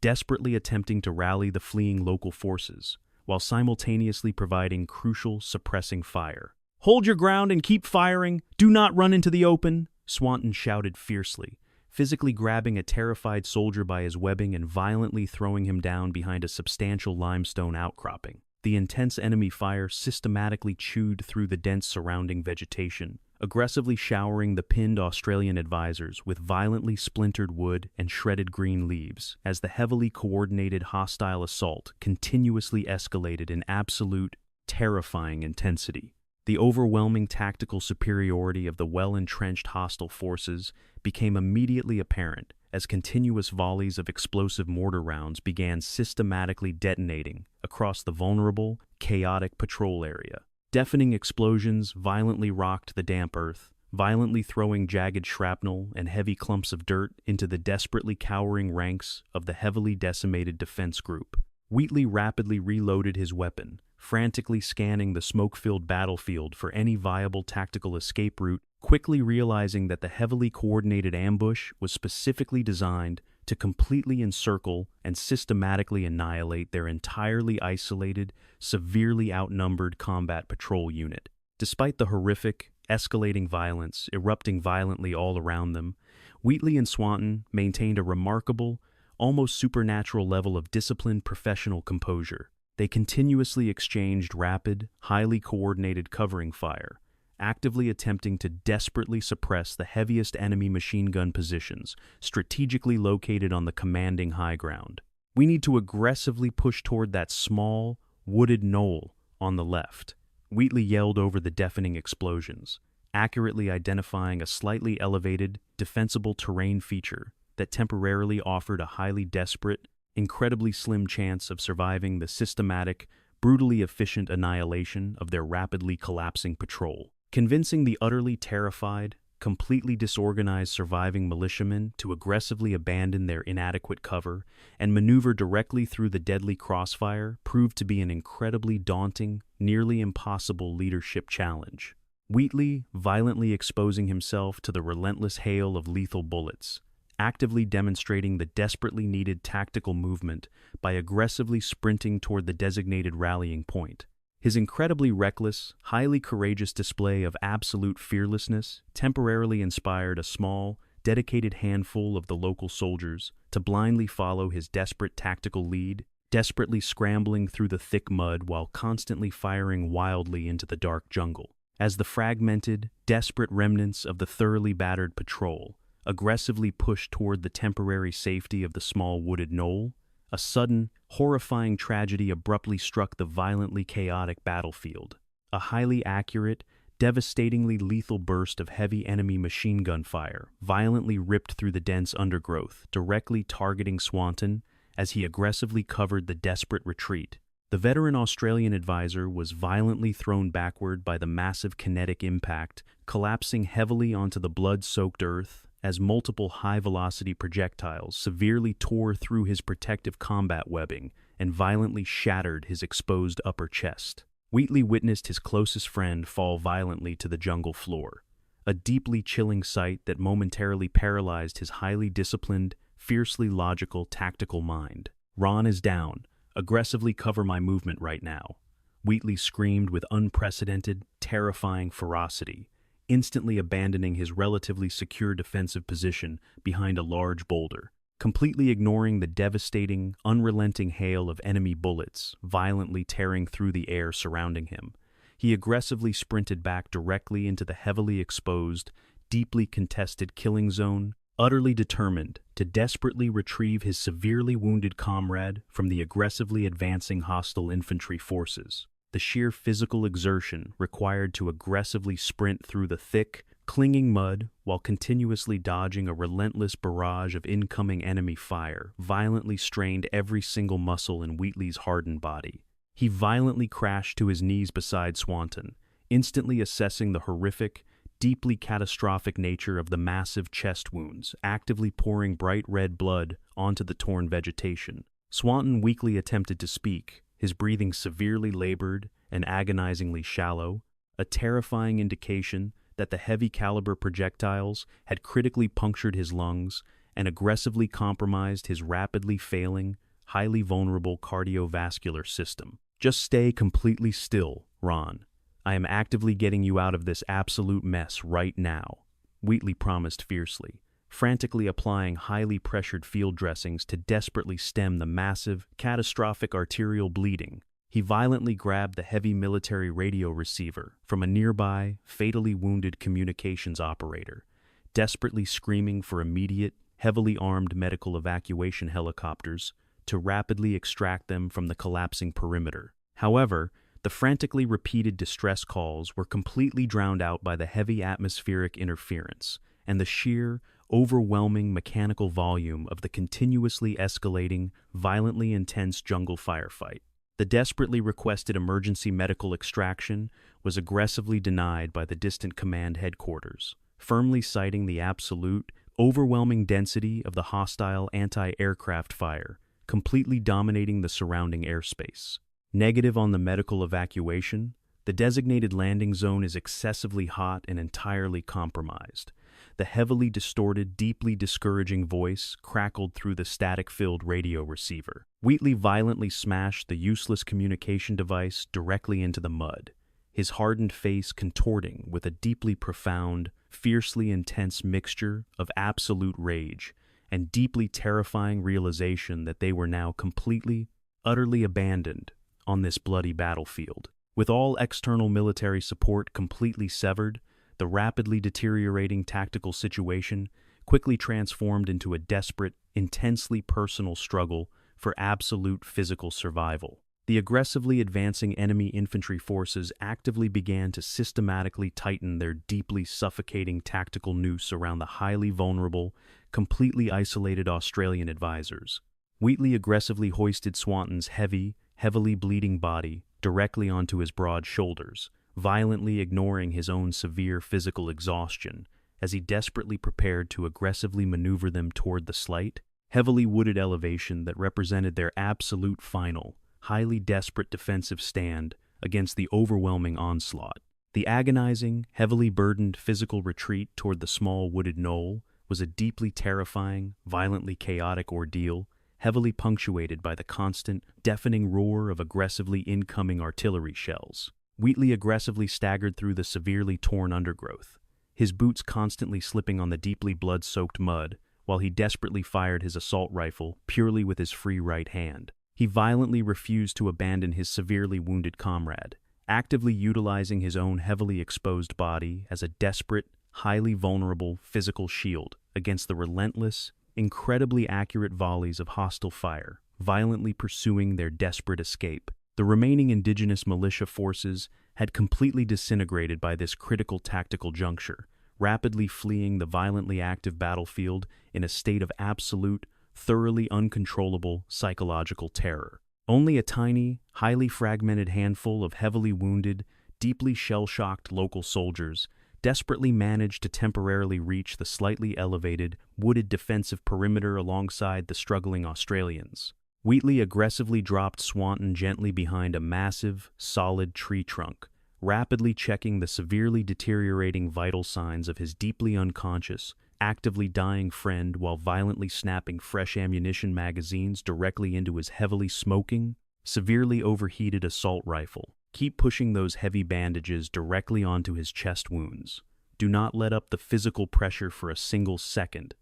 desperately attempting to rally the fleeing local forces, while simultaneously providing crucial suppressing fire. "Hold your ground and keep firing! Do not run into the open!" Swanton shouted fiercely, physically grabbing a terrified soldier by his webbing and violently throwing him down behind a substantial limestone outcropping. The intense enemy fire systematically chewed through the dense surrounding vegetation, aggressively showering the pinned Australian advisors with violently splintered wood and shredded green leaves, as the heavily coordinated hostile assault continuously escalated in absolute, terrifying intensity. The overwhelming tactical superiority of the well-entrenched hostile forces became immediately apparent as continuous volleys of explosive mortar rounds began systematically detonating across the vulnerable, chaotic patrol area. Deafening explosions violently rocked the damp earth, violently throwing jagged shrapnel and heavy clumps of dirt into the desperately cowering ranks of the heavily decimated defense group. Wheatley rapidly reloaded his weapon, frantically scanning the smoke-filled battlefield for any viable tactical escape route, quickly realizing that the heavily coordinated ambush was specifically designed to completely encircle and systematically annihilate their entirely isolated, severely outnumbered combat patrol unit. Despite the horrific, escalating violence erupting violently all around them, Wheatley and Swanton maintained a remarkable, almost supernatural level of disciplined professional composure. They continuously exchanged rapid, highly coordinated covering fire, actively attempting to desperately suppress the heaviest enemy machine gun positions strategically located on the commanding high ground. "We need to aggressively push toward that small, wooded knoll on the left," Wheatley yelled over the deafening explosions, accurately identifying a slightly elevated, defensible terrain feature that temporarily offered a highly desperate, incredibly slim chance of surviving the systematic, brutally efficient annihilation of their rapidly collapsing patrol. Convincing the utterly terrified, completely disorganized surviving militiamen to aggressively abandon their inadequate cover and maneuver directly through the deadly crossfire proved to be an incredibly daunting, nearly impossible leadership challenge. Wheatley, violently exposing himself to the relentless hail of lethal bullets, actively demonstrating the desperately needed tactical movement by aggressively sprinting toward the designated rallying point. His incredibly reckless, highly courageous display of absolute fearlessness temporarily inspired a small, dedicated handful of the local soldiers to blindly follow his desperate tactical lead, desperately scrambling through the thick mud while constantly firing wildly into the dark jungle. As the fragmented, desperate remnants of the thoroughly battered patrol aggressively pushed toward the temporary safety of the small wooded knoll, a sudden, horrifying tragedy abruptly struck the violently chaotic battlefield. A highly accurate, devastatingly lethal burst of heavy enemy machine gun fire violently ripped through the dense undergrowth, directly targeting Swanton as he aggressively covered the desperate retreat. The veteran Australian advisor was violently thrown backward by the massive kinetic impact, collapsing heavily onto the blood-soaked earth as multiple high-velocity projectiles severely tore through his protective combat webbing and violently shattered his exposed upper chest. Wheatley witnessed his closest friend fall violently to the jungle floor, a deeply chilling sight that momentarily paralyzed his highly disciplined, fiercely logical, tactical mind. "Ron is down. Aggressively cover my movement right now," Wheatley screamed with unprecedented, terrifying ferocity, instantly abandoning his relatively secure defensive position behind a large boulder, completely ignoring the devastating, unrelenting hail of enemy bullets violently tearing through the air surrounding him. He aggressively sprinted back directly into the heavily exposed, deeply contested killing zone, utterly determined to desperately retrieve his severely wounded comrade from the aggressively advancing hostile infantry forces. The sheer physical exertion required to aggressively sprint through the thick, clinging mud while continuously dodging a relentless barrage of incoming enemy fire violently strained every single muscle in Wheatley's hardened body. He violently crashed to his knees beside Swanton, instantly assessing the horrific, deeply catastrophic nature of the massive chest wounds, actively pouring bright red blood onto the torn vegetation. Swanton weakly attempted to speak, his breathing severely labored and agonizingly shallow, a terrifying indication that the heavy-caliber projectiles had critically punctured his lungs and aggressively compromised his rapidly failing, highly vulnerable cardiovascular system. "Just stay completely still, Ron. I am actively getting you out of this absolute mess right now," Wheatley promised fiercely, frantically applying highly pressured field dressings to desperately stem the massive, catastrophic arterial bleeding. He violently grabbed the heavy military radio receiver from a nearby, fatally wounded communications operator, desperately screaming for immediate, heavily armed medical evacuation helicopters to rapidly extract them from the collapsing perimeter. However, the frantically repeated distress calls were completely drowned out by the heavy atmospheric interference and the sheer, overwhelming mechanical volume of the continuously escalating, violently intense jungle firefight. The desperately requested emergency medical extraction was aggressively denied by the distant command headquarters, firmly citing the absolute, overwhelming density of the hostile anti-aircraft fire, completely dominating the surrounding airspace. Negative on the medical evacuation, the designated landing zone is excessively hot and entirely compromised. The heavily distorted, deeply discouraging voice crackled through the static-filled radio receiver. Wheatley violently smashed the useless communication device directly into the mud, his hardened face contorting with a deeply profound, fiercely intense mixture of absolute rage and deeply terrifying realization that they were now completely, utterly abandoned, on this bloody battlefield. With all external military support completely severed, the rapidly deteriorating tactical situation quickly transformed into a desperate, intensely personal struggle for absolute physical survival. The aggressively advancing enemy infantry forces actively began to systematically tighten their deeply suffocating tactical noose around the highly vulnerable, completely isolated Australian advisors. Wheatley aggressively hoisted Swanton's heavily bleeding body directly onto his broad shoulders, violently ignoring his own severe physical exhaustion as he desperately prepared to aggressively maneuver them toward the slight, heavily wooded elevation that represented their absolute final, highly desperate defensive stand against the overwhelming onslaught. The agonizing, heavily burdened physical retreat toward the small wooded knoll was a deeply terrifying, violently chaotic ordeal, heavily punctuated by the constant, deafening roar of aggressively incoming artillery shells. Wheatley aggressively staggered through the severely torn undergrowth, his boots constantly slipping on the deeply blood-soaked mud, while he desperately fired his assault rifle purely with his free right hand. He violently refused to abandon his severely wounded comrade, actively utilizing his own heavily exposed body as a desperate, highly vulnerable physical shield against the relentless, incredibly accurate volleys of hostile fire, violently pursuing their desperate escape. The remaining indigenous militia forces had completely disintegrated by this critical tactical juncture, rapidly fleeing the violently active battlefield in a state of absolute, thoroughly uncontrollable psychological terror. Only a tiny, highly fragmented handful of heavily wounded, deeply shell-shocked local soldiers desperately managed to temporarily reach the slightly elevated, wooded defensive perimeter alongside the struggling Australians. Wheatley aggressively dropped Swanton gently behind a massive, solid tree trunk, rapidly checking the severely deteriorating vital signs of his deeply unconscious, actively dying friend while violently snapping fresh ammunition magazines directly into his heavily smoking, severely overheated assault rifle. Keep pushing those heavy bandages directly onto his chest wounds. Do not let up the physical pressure for a single second.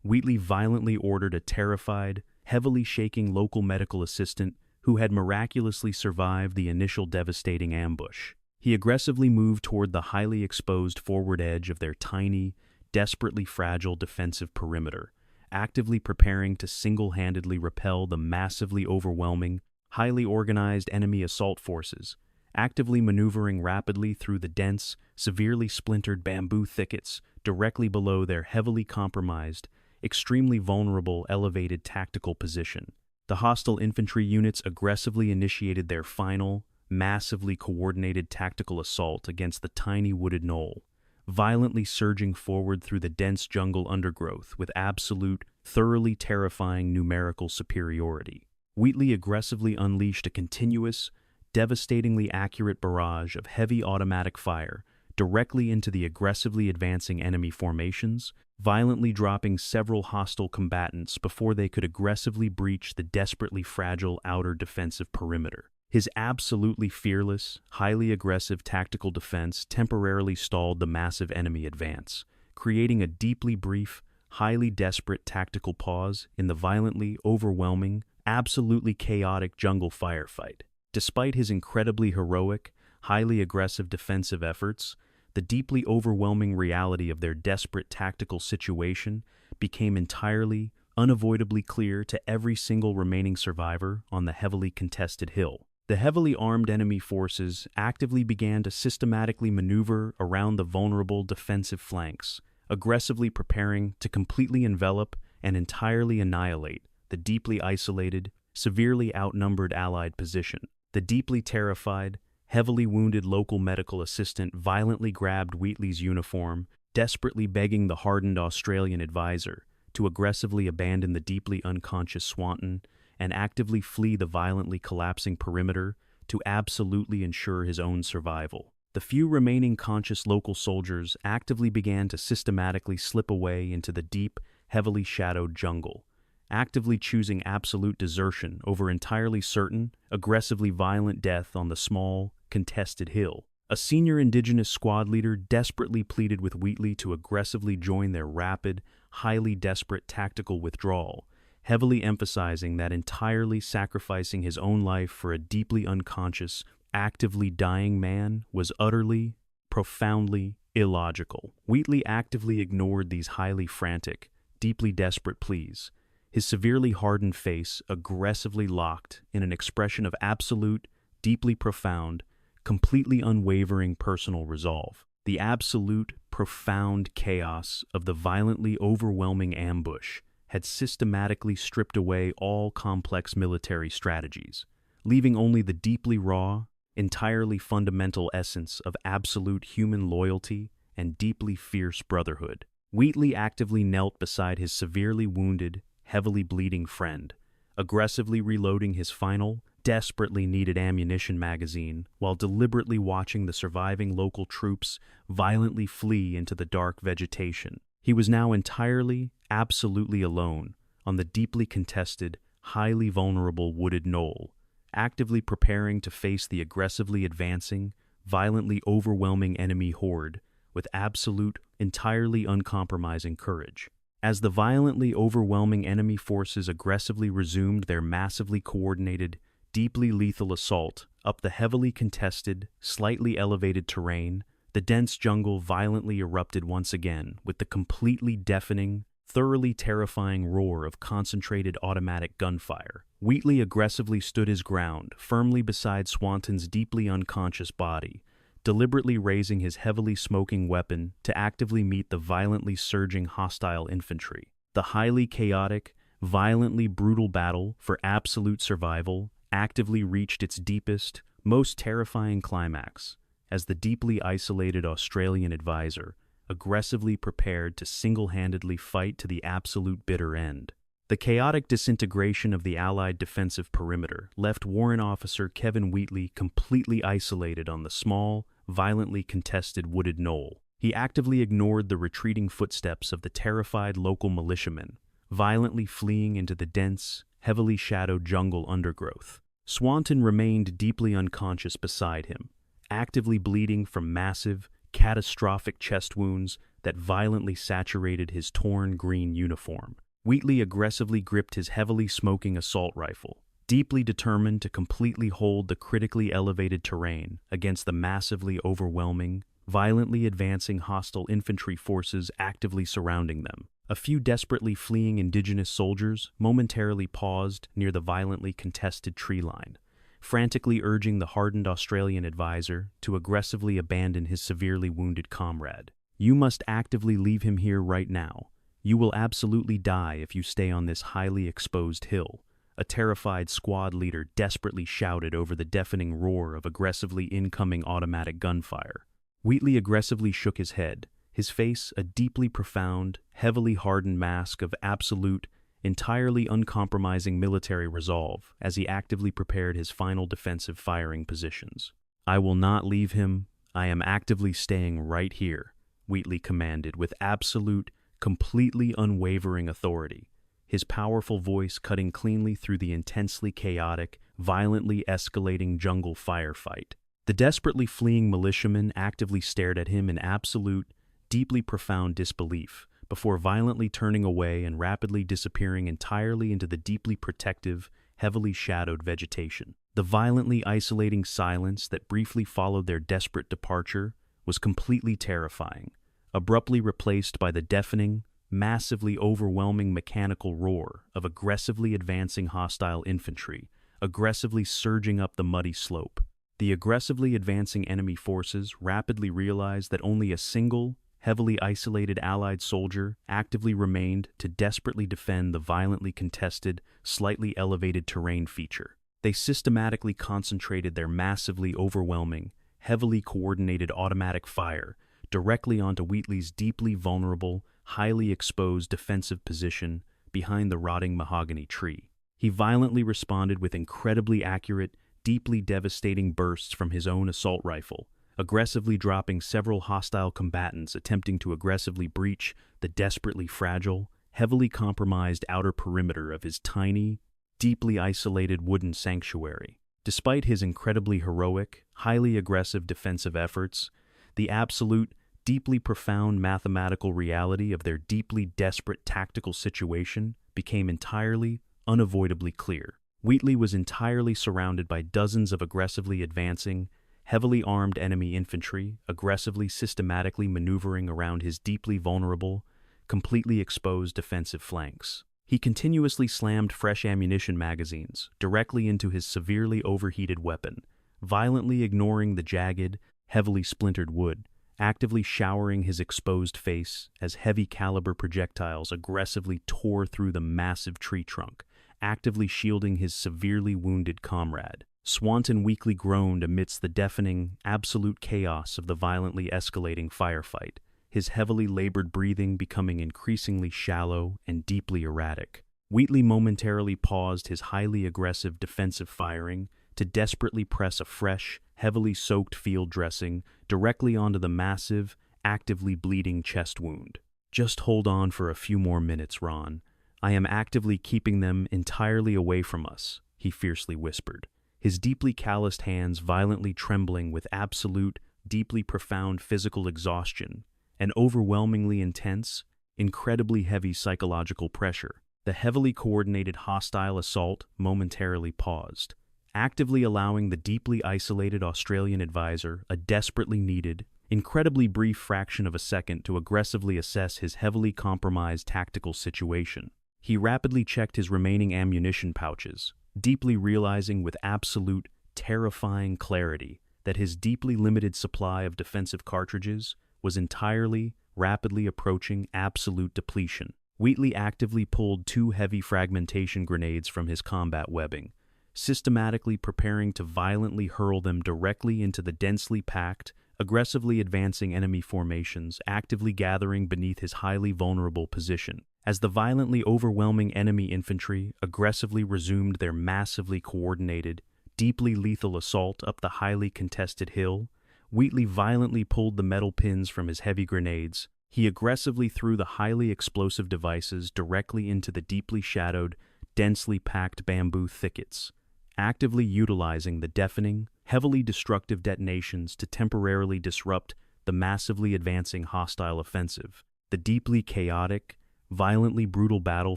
Wheatley violently ordered a terrified, heavily shaking local medical assistant who had miraculously survived the initial devastating ambush. He aggressively moved toward the highly exposed forward edge of their tiny, desperately fragile defensive perimeter, actively preparing to single-handedly repel the massively overwhelming, highly organized enemy assault forces, actively maneuvering rapidly through the dense, severely splintered bamboo thickets directly below their heavily compromised, extremely vulnerable elevated tactical position. The hostile infantry units aggressively initiated their final, massively coordinated tactical assault against the tiny wooded knoll, violently surging forward through the dense jungle undergrowth with absolute, thoroughly terrifying numerical superiority. Wheatley aggressively unleashed a continuous, devastatingly accurate barrage of heavy automatic fire directly into the aggressively advancing enemy formations, violently dropping several hostile combatants before they could aggressively breach the desperately fragile outer defensive perimeter. His absolutely fearless, highly aggressive tactical defense temporarily stalled the massive enemy advance, creating a deeply brief, highly desperate tactical pause in the violently overwhelming, absolutely chaotic jungle firefight. Despite his incredibly heroic, highly aggressive defensive efforts, the deeply overwhelming reality of their desperate tactical situation became entirely, unavoidably clear to every single remaining survivor on the heavily contested hill. The heavily armed enemy forces actively began to systematically maneuver around the vulnerable defensive flanks, aggressively preparing to completely envelop and entirely annihilate the deeply isolated, severely outnumbered Allied position. The deeply terrified, heavily wounded local medical assistant violently grabbed Wheatley's uniform, desperately begging the hardened Australian advisor to aggressively abandon the deeply unconscious Swanton and actively flee the violently collapsing perimeter to absolutely ensure his own survival. The few remaining conscious local soldiers actively began to systematically slip away into the deep, heavily shadowed jungle, actively choosing absolute desertion over entirely certain, aggressively violent death on the small, contested hill. A senior indigenous squad leader desperately pleaded with Wheatley to aggressively join their rapid, highly desperate tactical withdrawal, heavily emphasizing that entirely sacrificing his own life for a deeply unconscious, actively dying man was utterly, profoundly illogical. Wheatley actively ignored these highly frantic, deeply desperate pleas, his severely hardened face aggressively locked in an expression of absolute, deeply profound, completely unwavering personal resolve. The absolute, profound chaos of the violently overwhelming ambush had systematically stripped away all complex military strategies, leaving only the deeply raw, entirely fundamental essence of absolute human loyalty and deeply fierce brotherhood. Wheatley actively knelt beside his severely wounded, heavily bleeding friend, aggressively reloading his final, desperately needed ammunition magazine while deliberately watching the surviving local troops violently flee into the dark vegetation. He was now entirely, absolutely alone on the deeply contested, highly vulnerable wooded knoll, actively preparing to face the aggressively advancing, violently overwhelming enemy horde with absolute, entirely uncompromising courage. As the violently overwhelming enemy forces aggressively resumed their massively coordinated, deeply lethal assault up the heavily contested, slightly elevated terrain, the dense jungle violently erupted once again with the completely deafening, thoroughly terrifying roar of concentrated automatic gunfire. Wheatley aggressively stood his ground, firmly beside Swanton's deeply unconscious body, deliberately raising his heavily smoking weapon to actively meet the violently surging hostile infantry. The highly chaotic, violently brutal battle for absolute survival actively reached its deepest, most terrifying climax as the deeply isolated Australian advisor aggressively prepared to single-handedly fight to the absolute bitter end. The chaotic disintegration of the Allied defensive perimeter left Warrant Officer Kevin Wheatley completely isolated on the small, violently contested wooded knoll. He actively ignored the retreating footsteps of the terrified local militiamen, violently fleeing into the dense, heavily shadowed jungle undergrowth. Swanton remained deeply unconscious beside him, actively bleeding from massive, catastrophic chest wounds that violently saturated his torn green uniform. Wheatley aggressively gripped his heavily smoking assault rifle, deeply determined to completely hold the critically elevated terrain against the massively overwhelming, violently advancing hostile infantry forces actively surrounding them. A few desperately fleeing indigenous soldiers momentarily paused near the violently contested tree line, frantically urging the hardened Australian advisor to aggressively abandon his severely wounded comrade. "You must actively leave him here right now. You will absolutely die if you stay on this highly exposed hill," a terrified squad leader desperately shouted over the deafening roar of aggressively incoming automatic gunfire. Wheatley aggressively shook his head, his face a deeply profound, heavily hardened mask of absolute, entirely uncompromising military resolve as he actively prepared his final defensive firing positions. "I will not leave him. I am actively staying right here," Wheatley commanded with absolute, completely unwavering authority, his powerful voice cutting cleanly through the intensely chaotic, violently escalating jungle firefight. The desperately fleeing militiamen actively stared at him in absolute, deeply profound disbelief, before violently turning away and rapidly disappearing entirely into the deeply protective, heavily shadowed vegetation. The violently isolating silence that briefly followed their desperate departure was completely terrifying, abruptly replaced by the deafening, massively overwhelming mechanical roar of aggressively advancing hostile infantry, aggressively surging up the muddy slope. The aggressively advancing enemy forces rapidly realized that only a single, heavily isolated Allied soldier actively remained to desperately defend the violently contested, slightly elevated terrain feature. They systematically concentrated their massively overwhelming, heavily coordinated automatic fire directly onto Wheatley's deeply vulnerable, highly exposed defensive position behind the rotting mahogany tree. He violently responded with incredibly accurate, deeply devastating bursts from his own assault rifle, aggressively dropping several hostile combatants attempting to aggressively breach the desperately fragile, heavily compromised outer perimeter of his tiny, deeply isolated wooden sanctuary. Despite his incredibly heroic, highly aggressive defensive efforts, the absolute, deeply profound mathematical reality of their deeply desperate tactical situation became entirely, unavoidably clear. Wheatley was entirely surrounded by dozens of aggressively advancing, heavily armed enemy infantry, aggressively systematically maneuvering around his deeply vulnerable, completely exposed defensive flanks. He continuously slammed fresh ammunition magazines directly into his severely overheated weapon, violently ignoring the jagged, heavily splintered wood, actively showering his exposed face as heavy-caliber projectiles aggressively tore through the massive tree trunk, actively shielding his severely wounded comrade. Swanton weakly groaned amidst the deafening, absolute chaos of the violently escalating firefight, his heavily labored breathing becoming increasingly shallow and deeply erratic. Wheatley momentarily paused his highly aggressive defensive firing to desperately press a fresh, heavily soaked field dressing directly onto the massive, actively bleeding chest wound. "Just hold on for a few more minutes, Ron. I am actively keeping them entirely away from us," he fiercely whispered, his deeply calloused hands violently trembling with absolute, deeply profound physical exhaustion and overwhelmingly intense, incredibly heavy psychological pressure. The heavily coordinated hostile assault momentarily paused, actively allowing the deeply isolated Australian advisor a desperately needed, incredibly brief fraction of a second to aggressively assess his heavily compromised tactical situation. He rapidly checked his remaining ammunition pouches, deeply realizing with absolute, terrifying clarity that his deeply limited supply of defensive cartridges was entirely, rapidly approaching absolute depletion. Wheatley actively pulled 2 heavy fragmentation grenades from his combat webbing, systematically preparing to violently hurl them directly into the densely packed, aggressively advancing enemy formations actively gathering beneath his highly vulnerable position. As the violently overwhelming enemy infantry aggressively resumed their massively coordinated, deeply lethal assault up the highly contested hill, Wheatley violently pulled the metal pins from his heavy grenades. He aggressively threw the highly explosive devices directly into the deeply shadowed, densely packed bamboo thickets, actively utilizing the deafening, heavily destructive detonations to temporarily disrupt the massively advancing hostile offensive. The deeply chaotic, violently brutal battle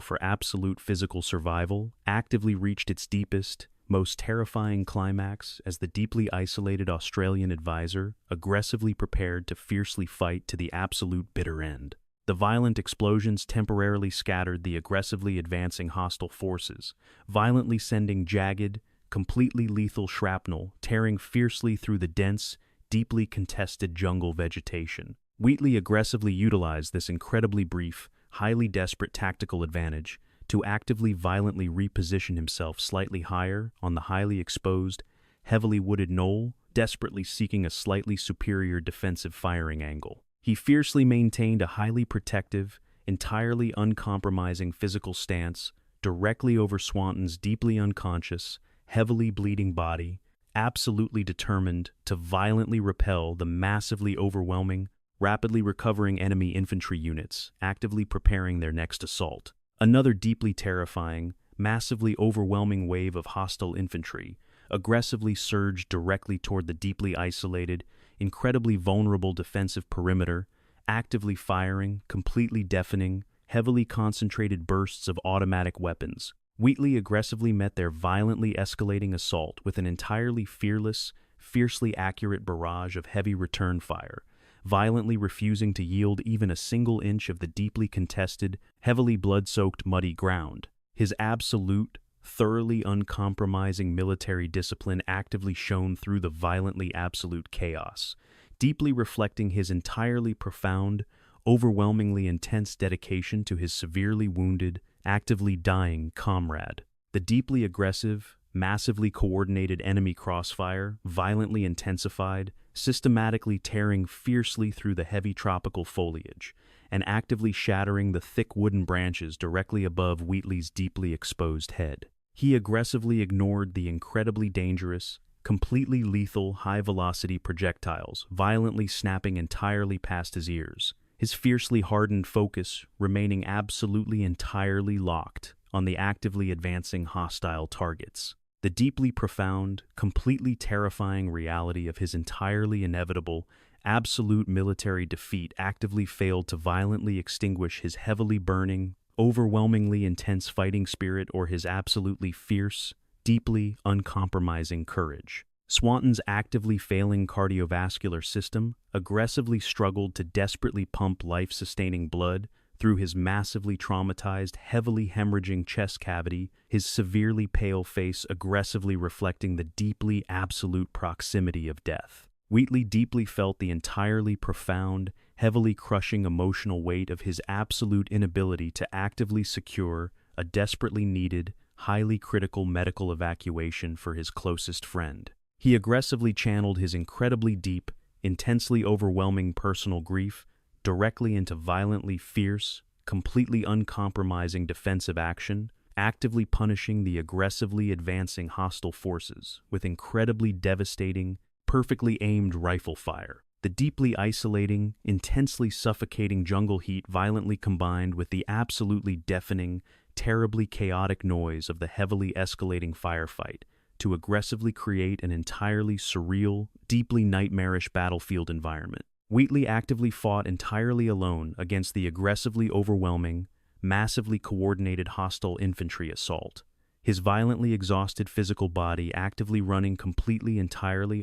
for absolute physical survival actively reached its deepest, most terrifying climax as the deeply isolated Australian advisor aggressively prepared to fiercely fight to the absolute bitter end. The violent explosions temporarily scattered the aggressively advancing hostile forces, violently sending jagged, completely lethal shrapnel tearing fiercely through the dense, deeply contested jungle vegetation. Wheatley aggressively utilized this incredibly brief, highly desperate tactical advantage to actively violently reposition himself slightly higher on the highly exposed, heavily wooded knoll, desperately seeking a slightly superior defensive firing angle. He fiercely maintained a highly protective, entirely uncompromising physical stance directly over Swanton's deeply unconscious, heavily bleeding body, absolutely determined to violently repel the massively overwhelming, rapidly recovering enemy infantry units actively preparing their next assault. Another deeply terrifying, massively overwhelming wave of hostile infantry aggressively surged directly toward the deeply isolated, incredibly vulnerable defensive perimeter, actively firing, completely deafening, heavily concentrated bursts of automatic weapons. Wheatley aggressively met their violently escalating assault with an entirely fearless, fiercely accurate barrage of heavy return fire, violently refusing to yield even a single inch of the deeply contested, heavily blood-soaked muddy ground. His absolute, thoroughly uncompromising military discipline actively shone through the violently absolute chaos, deeply reflecting his entirely profound, overwhelmingly intense dedication to his severely wounded, actively dying comrade. The deeply aggressive, massively coordinated enemy crossfire violently intensified, systematically tearing fiercely through the heavy tropical foliage and actively shattering the thick wooden branches directly above Wheatley's deeply exposed head. He aggressively ignored the incredibly dangerous, completely lethal high-velocity projectiles violently snapping entirely past his ears, his fiercely hardened focus remaining absolutely entirely locked on the actively advancing hostile targets. The deeply profound, completely terrifying reality of his entirely inevitable, absolute military defeat actively failed to violently extinguish his heavily burning, overwhelmingly intense fighting spirit or his absolutely fierce, deeply uncompromising courage. Swanton's actively failing cardiovascular system aggressively struggled to desperately pump life-sustaining blood through his massively traumatized, heavily hemorrhaging chest cavity, his severely pale face aggressively reflecting the deeply absolute proximity of death. Wheatley deeply felt the entirely profound, heavily crushing emotional weight of his absolute inability to actively secure a desperately needed, highly critical medical evacuation for his closest friend. He aggressively channeled his incredibly deep, intensely overwhelming personal grief directly into violently fierce, completely uncompromising defensive action, actively punishing the aggressively advancing hostile forces with incredibly devastating, perfectly aimed rifle fire. The deeply isolating, intensely suffocating jungle heat violently combined with the absolutely deafening, terribly chaotic noise of the heavily escalating firefight to aggressively create an entirely surreal, deeply nightmarish battlefield environment. Wheatley actively fought entirely alone against the aggressively overwhelming, massively coordinated hostile infantry assault, his violently exhausted physical body actively running completely entirely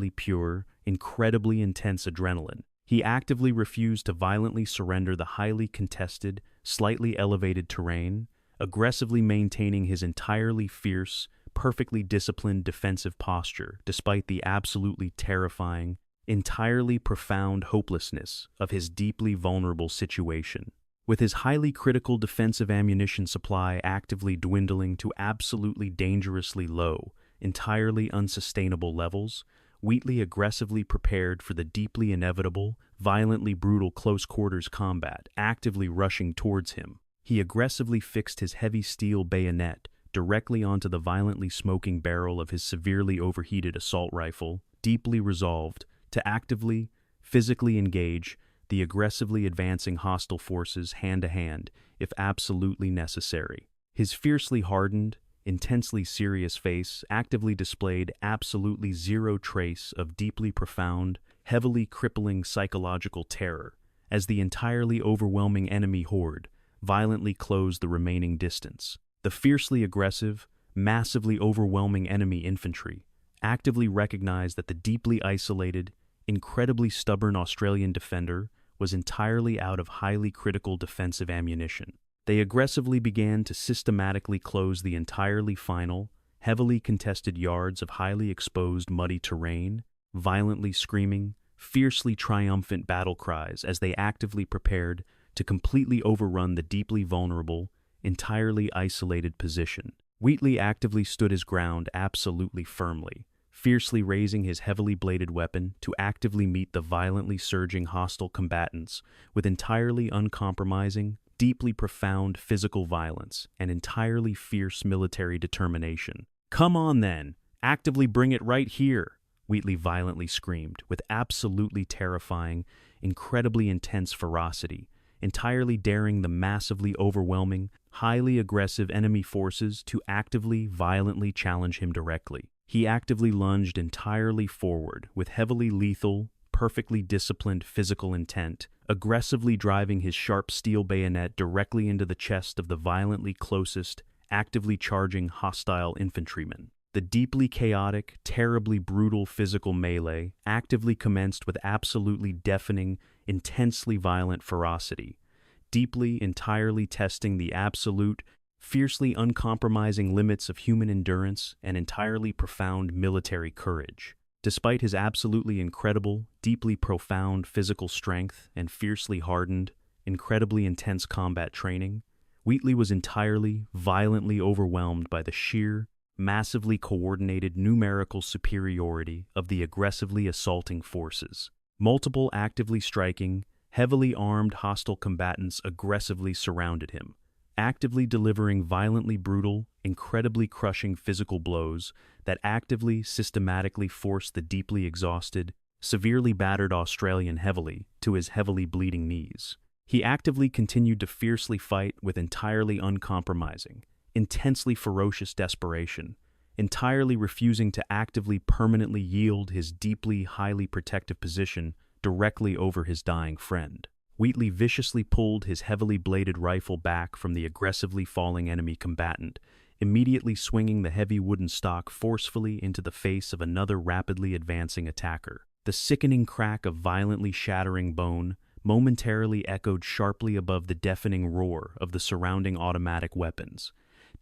pure, incredibly intense adrenaline. He actively refused to violently surrender the highly contested, slightly elevated terrain, aggressively maintaining his entirely fierce, perfectly disciplined defensive posture despite the absolutely terrifying, entirely profound hopelessness of his deeply vulnerable situation. With his highly critical defensive ammunition supply actively dwindling to absolutely dangerously low, entirely unsustainable levels, Wheatley aggressively prepared for the deeply inevitable, violently brutal close-quarters combat actively rushing towards him. He aggressively fixed his heavy steel bayonet directly onto the violently smoking barrel of his severely overheated assault rifle, deeply resolved to actively, physically engage the aggressively advancing hostile forces hand-to-hand if absolutely necessary. His fiercely hardened, intensely serious face actively displayed absolutely zero trace of deeply profound, heavily crippling psychological terror as the entirely overwhelming enemy horde violently closed the remaining distance. The fiercely aggressive, massively overwhelming enemy infantry actively recognized that the deeply isolated, incredibly stubborn Australian defender was entirely out of highly critical defensive ammunition. They aggressively began to systematically close the entirely final, heavily contested yards of highly exposed muddy terrain, violently screaming, fiercely triumphant battle cries as they actively prepared to completely overrun the deeply vulnerable, entirely isolated position. Wheatley actively stood his ground absolutely firmly, fiercely raising his heavily bladed weapon to actively meet the violently surging hostile combatants with entirely uncompromising, deeply profound physical violence and entirely fierce military determination. "Come on then, actively bring it right here," Wheatley violently screamed with absolutely terrifying, incredibly intense ferocity, entirely daring the massively overwhelming, highly aggressive enemy forces to actively, violently challenge him directly. He actively lunged entirely forward with heavily lethal, perfectly disciplined physical intent, aggressively driving his sharp steel bayonet directly into the chest of the violently closest, actively charging hostile infantryman. The deeply chaotic, terribly brutal physical melee actively commenced with absolutely deafening, intensely violent ferocity, deeply, entirely testing the absolute, fiercely uncompromising limits of human endurance and entirely profound military courage. Despite his absolutely incredible, deeply profound physical strength and fiercely hardened, incredibly intense combat training, Wheatley was entirely, violently overwhelmed by the sheer, massively coordinated numerical superiority of the aggressively assaulting forces. Multiple actively striking, heavily armed hostile combatants aggressively surrounded him, actively delivering violently brutal, incredibly crushing physical blows that actively, systematically forced the deeply exhausted, severely battered Australian heavily to his heavily bleeding knees. He actively continued to fiercely fight with entirely uncompromising, intensely ferocious desperation, entirely refusing to actively permanently yield his deeply, highly protective position directly over his dying friend. Wheatley viciously pulled his heavily bladed rifle back from the aggressively falling enemy combatant, immediately swinging the heavy wooden stock forcefully into the face of another rapidly advancing attacker. The sickening crack of violently shattering bone momentarily echoed sharply above the deafening roar of the surrounding automatic weapons,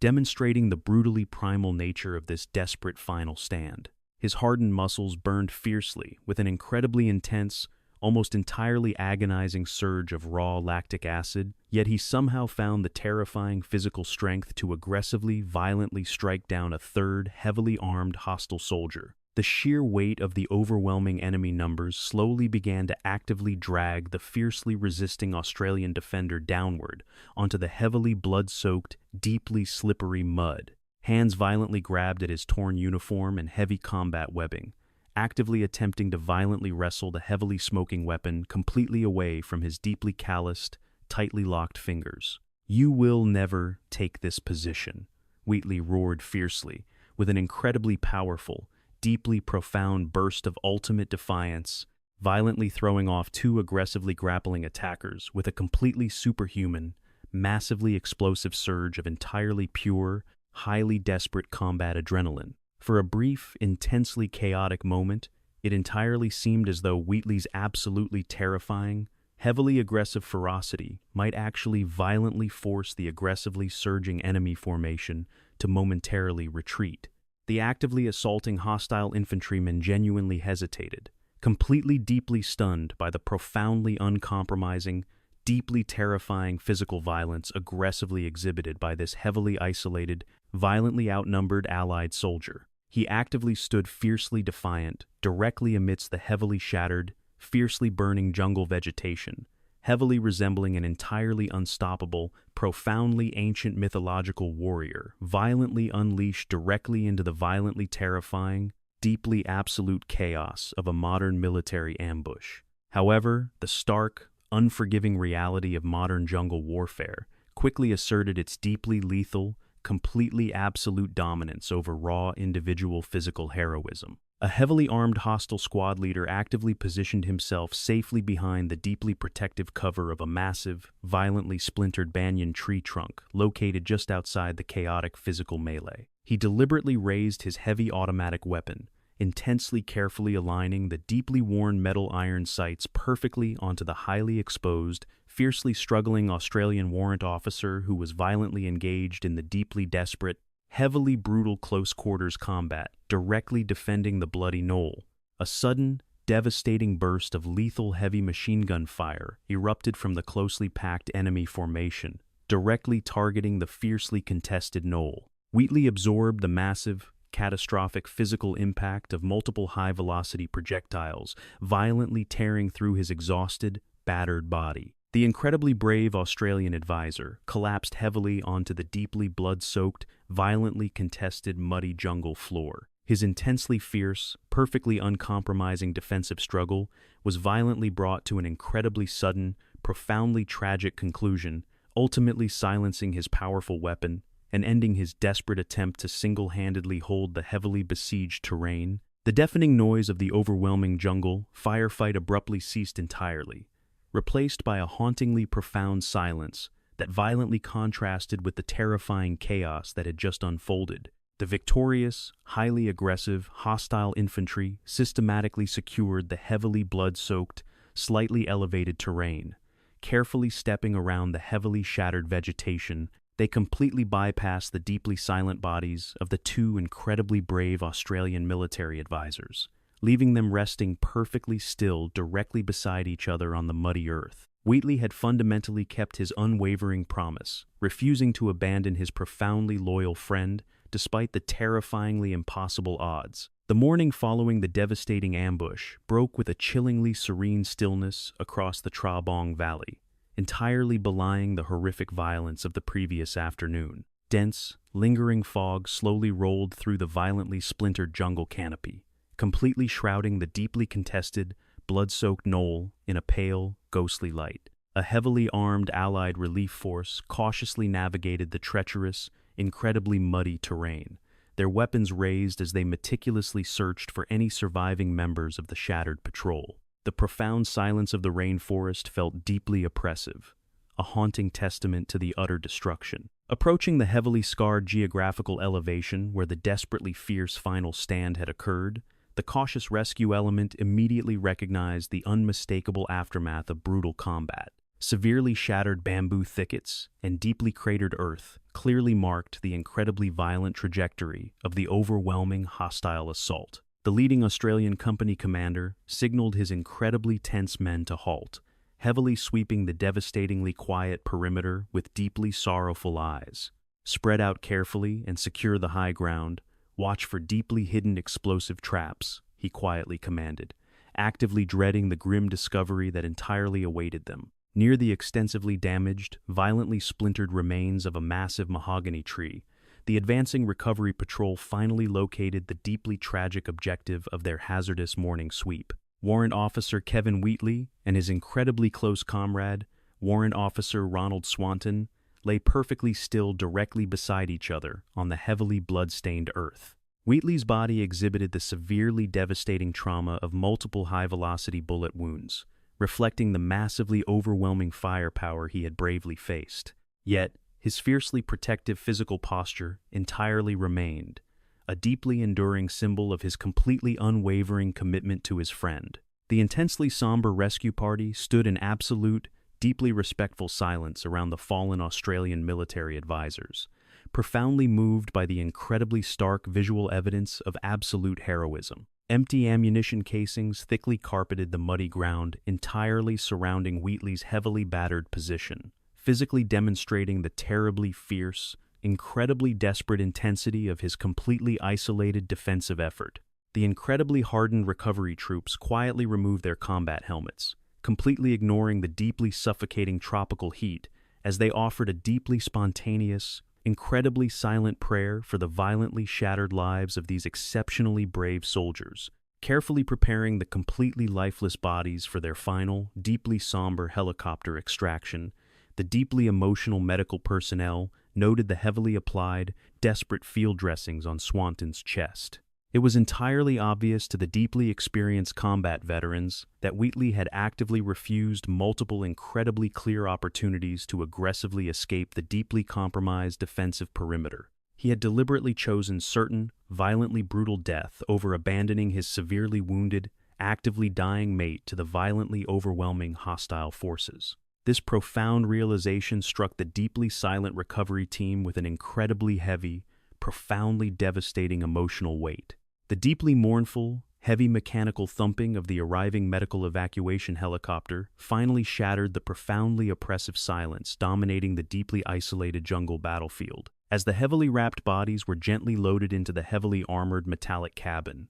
demonstrating the brutally primal nature of this desperate final stand. His hardened muscles burned fiercely with an incredibly intense, almost entirely agonizing surge of raw lactic acid, yet he somehow found the terrifying physical strength to aggressively, violently strike down a third, heavily armed hostile soldier. The sheer weight of the overwhelming enemy numbers slowly began to actively drag the fiercely resisting Australian defender downward onto the heavily blood-soaked, deeply slippery mud. Hands violently grabbed at his torn uniform and heavy combat webbing, actively attempting to violently wrestle the heavily smoking weapon completely away from his deeply calloused, tightly locked fingers. "You will never take this position," Wheatley roared fiercely, with an incredibly powerful, deeply profound burst of ultimate defiance, violently throwing off two aggressively grappling attackers with a completely superhuman, massively explosive surge of entirely pure, highly desperate combat adrenaline. For a brief, intensely chaotic moment, it entirely seemed as though Wheatley's absolutely terrifying, heavily aggressive ferocity might actually violently force the aggressively surging enemy formation to momentarily retreat. The actively assaulting hostile infantrymen genuinely hesitated, completely deeply stunned by the profoundly uncompromising, deeply terrifying physical violence aggressively exhibited by this heavily isolated, violently outnumbered Allied soldier. He actively stood fiercely defiant, directly amidst the heavily shattered, fiercely burning jungle vegetation, heavily resembling an entirely unstoppable, profoundly ancient mythological warrior, violently unleashed directly into the violently terrifying, deeply absolute chaos of a modern military ambush. However, the stark, unforgiving reality of modern jungle warfare quickly asserted its deeply lethal, completely absolute dominance over raw individual physical heroism. A heavily armed hostile squad leader actively positioned himself safely behind the deeply protective cover of a massive, violently splintered banyan tree trunk located just outside the chaotic physical melee. He deliberately raised his heavy automatic weapon, intensely carefully aligning the deeply worn metal iron sights perfectly onto the highly exposed, fiercely struggling Australian warrant officer who was violently engaged in the deeply desperate, heavily brutal close-quarters combat, directly defending the bloody knoll. A sudden, devastating burst of lethal heavy machine gun fire erupted from the closely packed enemy formation, directly targeting the fiercely contested knoll. Wheatley absorbed the massive, catastrophic physical impact of multiple high-velocity projectiles, violently tearing through his exhausted, battered body. The incredibly brave Australian advisor collapsed heavily onto the deeply blood-soaked, violently contested muddy jungle floor. His intensely fierce, perfectly uncompromising defensive struggle was violently brought to an incredibly sudden, profoundly tragic conclusion, ultimately silencing his powerful weapon and ending his desperate attempt to single-handedly hold the heavily besieged terrain. The deafening noise of the overwhelming jungle firefight abruptly ceased entirely, replaced by a hauntingly profound silence that violently contrasted with the terrifying chaos that had just unfolded. The victorious, highly aggressive, hostile infantry systematically secured the heavily blood-soaked, slightly elevated terrain. Carefully stepping around the heavily shattered vegetation, they completely bypassed the deeply silent bodies of the two incredibly brave Australian military advisors, leaving them resting perfectly still directly beside each other on the muddy earth. Wheatley had fundamentally kept his unwavering promise, refusing to abandon his profoundly loyal friend despite the terrifyingly impossible odds. The morning following the devastating ambush broke with a chillingly serene stillness across the Tra Bong Valley, entirely belying the horrific violence of the previous afternoon. Dense, lingering fog slowly rolled through the violently splintered jungle canopy, completely shrouding the deeply contested, blood-soaked knoll in a pale, ghostly light. A heavily armed Allied relief force cautiously navigated the treacherous, incredibly muddy terrain, their weapons raised as they meticulously searched for any surviving members of the shattered patrol. The profound silence of the rainforest felt deeply oppressive, a haunting testament to the utter destruction. Approaching the heavily scarred geographical elevation where the desperately fierce final stand had occurred, the cautious rescue element immediately recognized the unmistakable aftermath of brutal combat. Severely shattered bamboo thickets and deeply cratered earth clearly marked the incredibly violent trajectory of the overwhelming hostile assault. The leading Australian company commander signaled his incredibly tense men to halt, heavily sweeping the devastatingly quiet perimeter with deeply sorrowful eyes. Spread out carefully and secure the high ground. Watch for deeply hidden explosive traps, he quietly commanded, actively dreading the grim discovery that entirely awaited them. Near the extensively damaged, violently splintered remains of a massive mahogany tree, the advancing recovery patrol finally located the deeply tragic objective of their hazardous morning sweep. Warrant Officer Kevin Wheatley and his incredibly close comrade, Warrant Officer Ronald Swanton, lay perfectly still directly beside each other on the heavily blood-stained earth. Wheatley's body exhibited the severely devastating trauma of multiple high-velocity bullet wounds, reflecting the massively overwhelming firepower he had bravely faced. Yet, his fiercely protective physical posture entirely remained, a deeply enduring symbol of his completely unwavering commitment to his friend. The intensely somber rescue party stood in absolute, deeply respectful silence around the fallen Australian military advisors, profoundly moved by the incredibly stark visual evidence of absolute heroism. Empty ammunition casings thickly carpeted the muddy ground entirely surrounding Wheatley's heavily battered position, physically demonstrating the terribly fierce, incredibly desperate intensity of his completely isolated defensive effort. The incredibly hardened recovery troops quietly removed their combat helmets, completely ignoring the deeply suffocating tropical heat as they offered a deeply spontaneous, incredibly silent prayer for the violently shattered lives of these exceptionally brave soldiers, carefully preparing the completely lifeless bodies for their final, deeply somber helicopter extraction. The deeply emotional medical personnel noted the heavily applied, desperate field dressings on Swanton's chest. It was entirely obvious to the deeply experienced combat veterans that Wheatley had actively refused multiple incredibly clear opportunities to aggressively escape the deeply compromised defensive perimeter. He had deliberately chosen certain, violently brutal death over abandoning his severely wounded, actively dying mate to the violently overwhelming hostile forces. This profound realization struck the deeply silent recovery team with an incredibly heavy, profoundly devastating emotional weight. The deeply mournful, heavy mechanical thumping of the arriving medical evacuation helicopter finally shattered the profoundly oppressive silence dominating the deeply isolated jungle battlefield. As the heavily wrapped bodies were gently loaded into the heavily armored metallic cabin,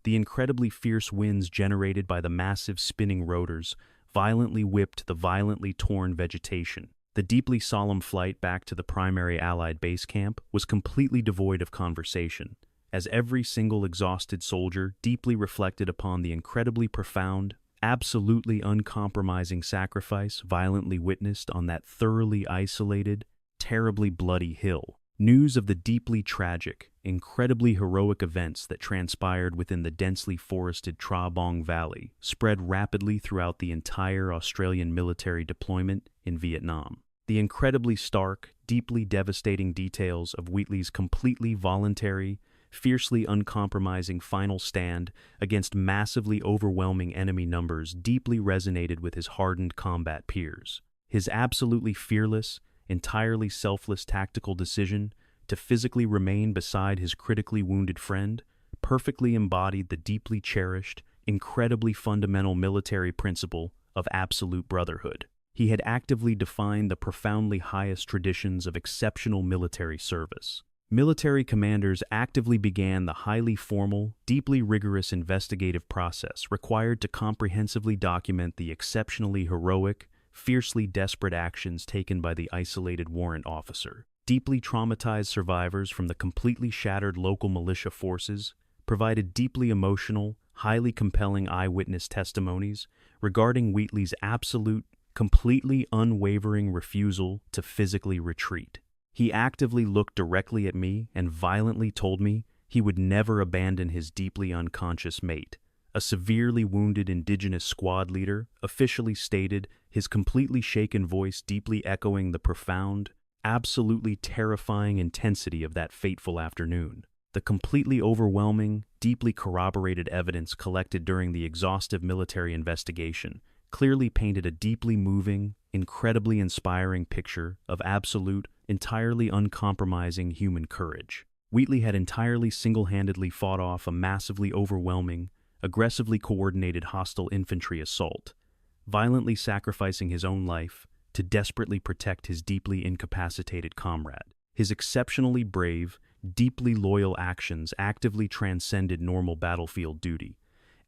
the incredibly fierce winds generated by the massive spinning rotors violently whipped the violently torn vegetation. The deeply solemn flight back to the primary Allied base camp was completely devoid of conversation, as every single exhausted soldier deeply reflected upon the incredibly profound, absolutely uncompromising sacrifice violently witnessed on that thoroughly isolated, terribly bloody hill. News of the deeply tragic, incredibly heroic events that transpired within the densely forested Tra Bong Valley spread rapidly throughout the entire Australian military deployment in Vietnam. The incredibly stark, deeply devastating details of Wheatley's completely voluntary, fiercely uncompromising final stand against massively overwhelming enemy numbers deeply resonated with his hardened combat peers. His absolutely fearless, entirely selfless tactical decision to physically remain beside his critically wounded friend perfectly embodied the deeply cherished, incredibly fundamental military principle of absolute brotherhood. He had actively defined the profoundly highest traditions of exceptional military service. Military commanders actively began the highly formal, deeply rigorous investigative process required to comprehensively document the exceptionally heroic, fiercely desperate actions taken by the isolated warrant officer. Deeply traumatized survivors from the completely shattered local militia forces provided deeply emotional, highly compelling eyewitness testimonies regarding Wheatley's absolute, completely unwavering refusal to physically retreat. He actively looked directly at me and violently told me he would never abandon his deeply unconscious mate, a severely wounded indigenous squad leader, officially stated, his completely shaken voice deeply echoing the profound, absolutely terrifying intensity of that fateful afternoon. The completely overwhelming, deeply corroborated evidence collected during the exhaustive military investigation clearly painted a deeply moving, incredibly inspiring picture of absolute, entirely uncompromising human courage. Wheatley had entirely single-handedly fought off a massively overwhelming, aggressively coordinated hostile infantry assault, violently sacrificing his own life to desperately protect his deeply incapacitated comrade. His exceptionally brave, deeply loyal actions actively transcended normal battlefield duty,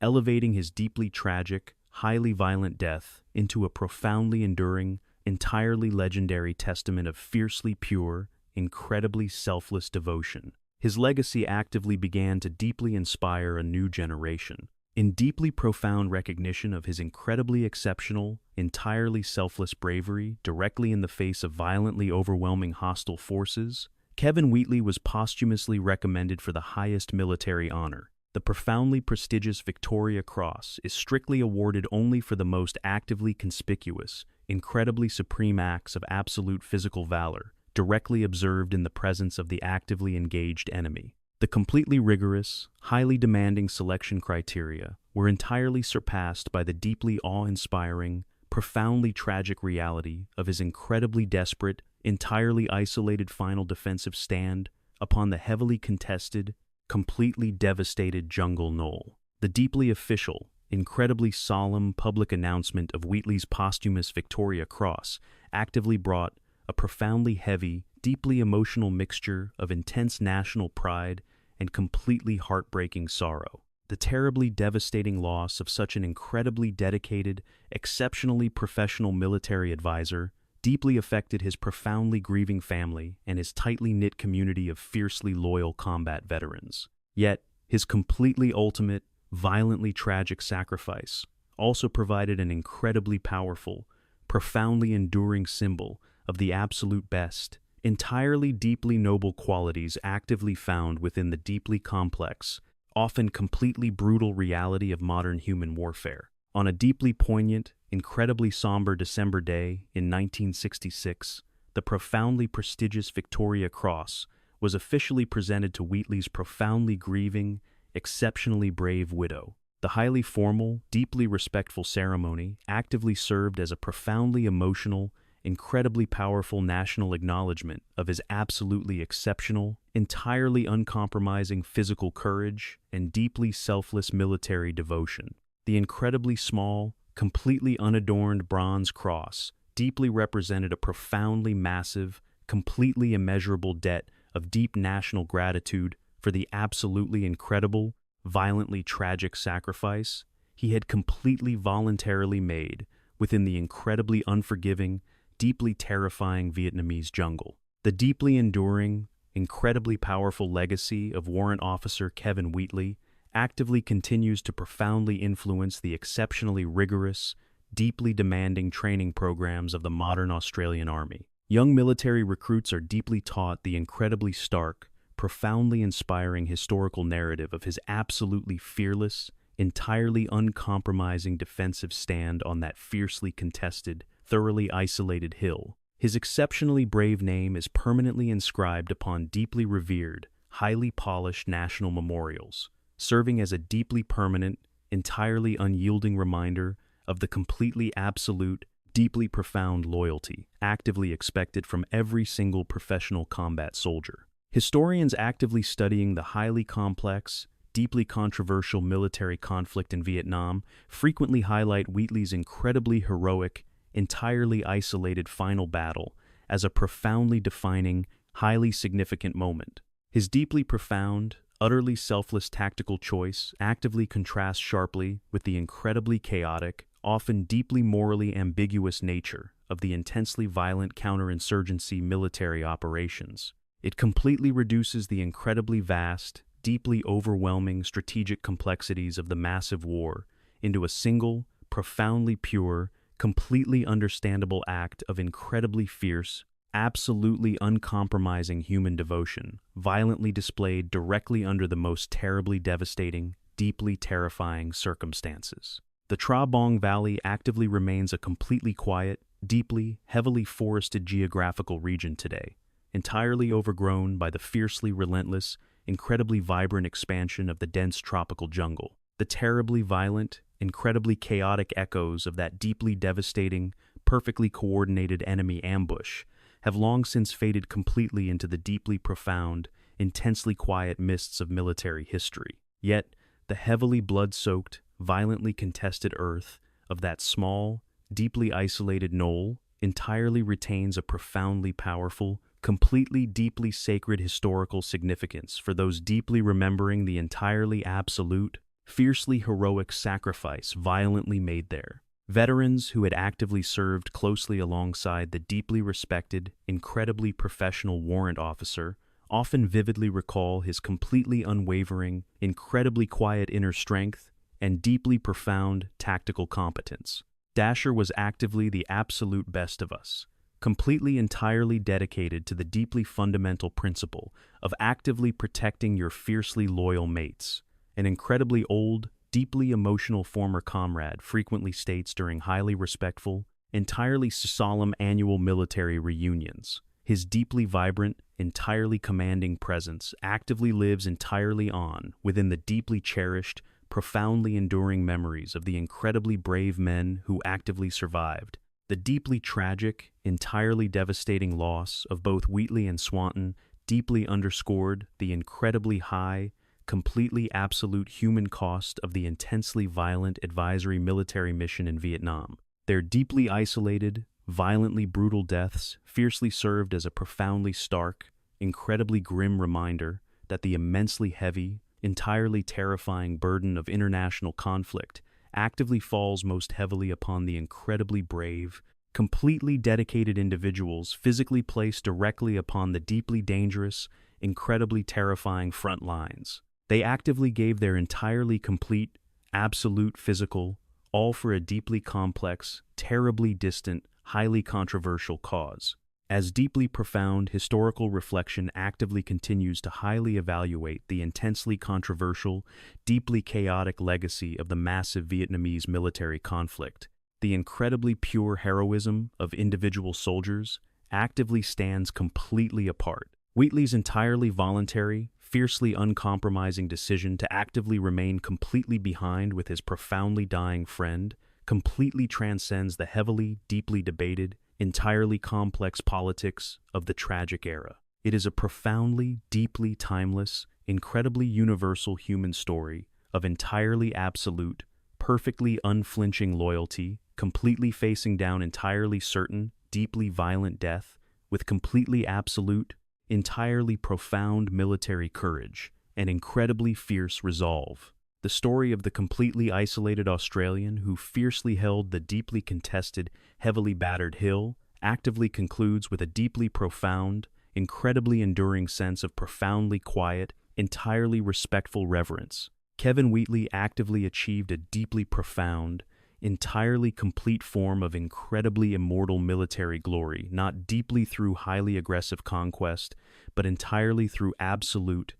elevating his deeply tragic, highly violent death into a profoundly enduring, entirely legendary testament of fiercely pure, incredibly selfless devotion. His legacy actively began to deeply inspire a new generation. In deeply profound recognition of his incredibly exceptional, entirely selfless bravery directly in the face of violently overwhelming hostile forces, Kevin Wheatley was posthumously recommended for the highest military honor. The profoundly prestigious Victoria Cross is strictly awarded only for the most actively conspicuous, incredibly supreme acts of absolute physical valor, directly observed in the presence of the actively engaged enemy. The completely rigorous, highly demanding selection criteria were entirely surpassed by the deeply awe-inspiring, profoundly tragic reality of his incredibly desperate, entirely isolated final defensive stand upon the heavily contested, completely devastated jungle knoll. The deeply official, incredibly solemn public announcement of Wheatley's posthumous Victoria Cross actively brought a profoundly heavy, deeply emotional mixture of intense national pride and completely heartbreaking sorrow. The terribly devastating loss of such an incredibly dedicated, exceptionally professional military advisor deeply affected his profoundly grieving family and his tightly knit community of fiercely loyal combat veterans. Yet, his completely ultimate, violently tragic sacrifice also provided an incredibly powerful, profoundly enduring symbol of the absolute best, entirely deeply noble qualities actively found within the deeply complex, often completely brutal reality of modern human warfare. On a deeply poignant, incredibly somber December day in 1966, the profoundly prestigious Victoria Cross was officially presented to Wheatley's profoundly grieving, exceptionally brave widow. The highly formal, deeply respectful ceremony actively served as a profoundly emotional, incredibly powerful national acknowledgement of his absolutely exceptional, entirely uncompromising physical courage and deeply selfless military devotion. The incredibly small, completely unadorned bronze cross deeply represented a profoundly massive, completely immeasurable debt of deep national gratitude for the absolutely incredible, violently tragic sacrifice he had completely voluntarily made within the incredibly unforgiving, deeply terrifying Vietnamese jungle. The deeply enduring, incredibly powerful legacy of Warrant Officer Kevin Wheatley actively continues to profoundly influence the exceptionally rigorous, deeply demanding training programs of the modern Australian Army. Young military recruits are deeply taught the incredibly stark, profoundly inspiring historical narrative of his absolutely fearless, entirely uncompromising defensive stand on that fiercely contested, thoroughly isolated hill. His exceptionally brave name is permanently inscribed upon deeply revered, highly polished national memorials, serving as a deeply permanent, entirely unyielding reminder of the completely absolute, deeply profound loyalty actively expected from every single professional combat soldier. Historians actively studying the highly complex, deeply controversial military conflict in Vietnam frequently highlight Wheatley's incredibly heroic, entirely isolated final battle as a profoundly defining, highly significant moment. His deeply profound, utterly selfless tactical choice actively contrasts sharply with the incredibly chaotic, often deeply morally ambiguous nature of the intensely violent counterinsurgency military operations. It completely reduces the incredibly vast, deeply overwhelming strategic complexities of the massive war into a single, profoundly pure, completely understandable act of incredibly fierce, absolutely uncompromising human devotion, violently displayed directly under the most terribly devastating, deeply terrifying circumstances. The Tra Bong Valley actively remains a completely quiet, deeply, heavily forested geographical region today, entirely overgrown by the fiercely relentless, incredibly vibrant expansion of the dense tropical jungle. The terribly violent, incredibly chaotic echoes of that deeply devastating, perfectly coordinated enemy ambush have long since faded completely into the deeply profound, intensely quiet mists of military history. Yet, the heavily blood-soaked, violently contested earth of that small, deeply isolated knoll entirely retains a profoundly powerful, completely deeply sacred historical significance for those deeply remembering the entirely absolute, fiercely heroic sacrifice violently made there. Veterans who had actively served closely alongside the deeply respected, incredibly professional warrant officer often vividly recall his completely unwavering, incredibly quiet inner strength and deeply profound tactical competence. Dasher was actively the absolute best of us, completely entirely dedicated to the deeply fundamental principle of actively protecting your fiercely loyal mates. An incredibly old, deeply emotional former comrade frequently states during highly respectful, entirely solemn annual military reunions. His deeply vibrant, entirely commanding presence actively lives entirely on within the deeply cherished, profoundly enduring memories of the incredibly brave men who actively survived. The deeply tragic, entirely devastating loss of both Wheatley and Swanton deeply underscored the incredibly high, completely absolute human cost of the intensely violent advisory military mission in Vietnam. Their deeply isolated, violently brutal deaths fiercely served as a profoundly stark, incredibly grim reminder that the immensely heavy, entirely terrifying burden of international conflict actively falls most heavily upon the incredibly brave, completely dedicated individuals physically placed directly upon the deeply dangerous, incredibly terrifying front lines. They actively gave their entirely complete, absolute physical, all for a deeply complex, terribly distant, highly controversial cause. As deeply profound historical reflection actively continues to highly evaluate the intensely controversial, deeply chaotic legacy of the massive Vietnamese military conflict, the incredibly pure heroism of individual soldiers actively stands completely apart. Wheatley's entirely voluntary, fiercely uncompromising decision to actively remain completely behind with his profoundly dying friend completely transcends the heavily, deeply debated, entirely complex politics of the tragic era. It is a profoundly, deeply timeless, incredibly universal human story of entirely absolute, perfectly unflinching loyalty, completely facing down entirely certain, deeply violent death, with completely absolute, entirely profound military courage, and incredibly fierce resolve. The story of the completely isolated Australian who fiercely held the deeply contested, heavily battered hill actively concludes with a deeply profound, incredibly enduring sense of profoundly quiet, entirely respectful reverence. Kevin Wheatley actively achieved a deeply profound, entirely complete form of incredibly immortal military glory, not deeply through highly aggressive conquest, but entirely through absolute,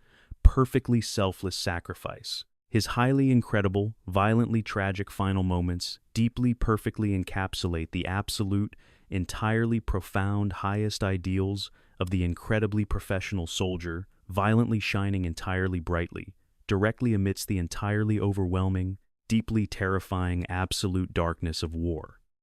perfectly selfless sacrifice. His highly incredible, violently tragic final moments deeply perfectly encapsulate the absolute, entirely profound highest ideals of the incredibly professional soldier, violently shining entirely brightly, directly amidst the entirely overwhelming, deeply terrifying absolute darkness of war.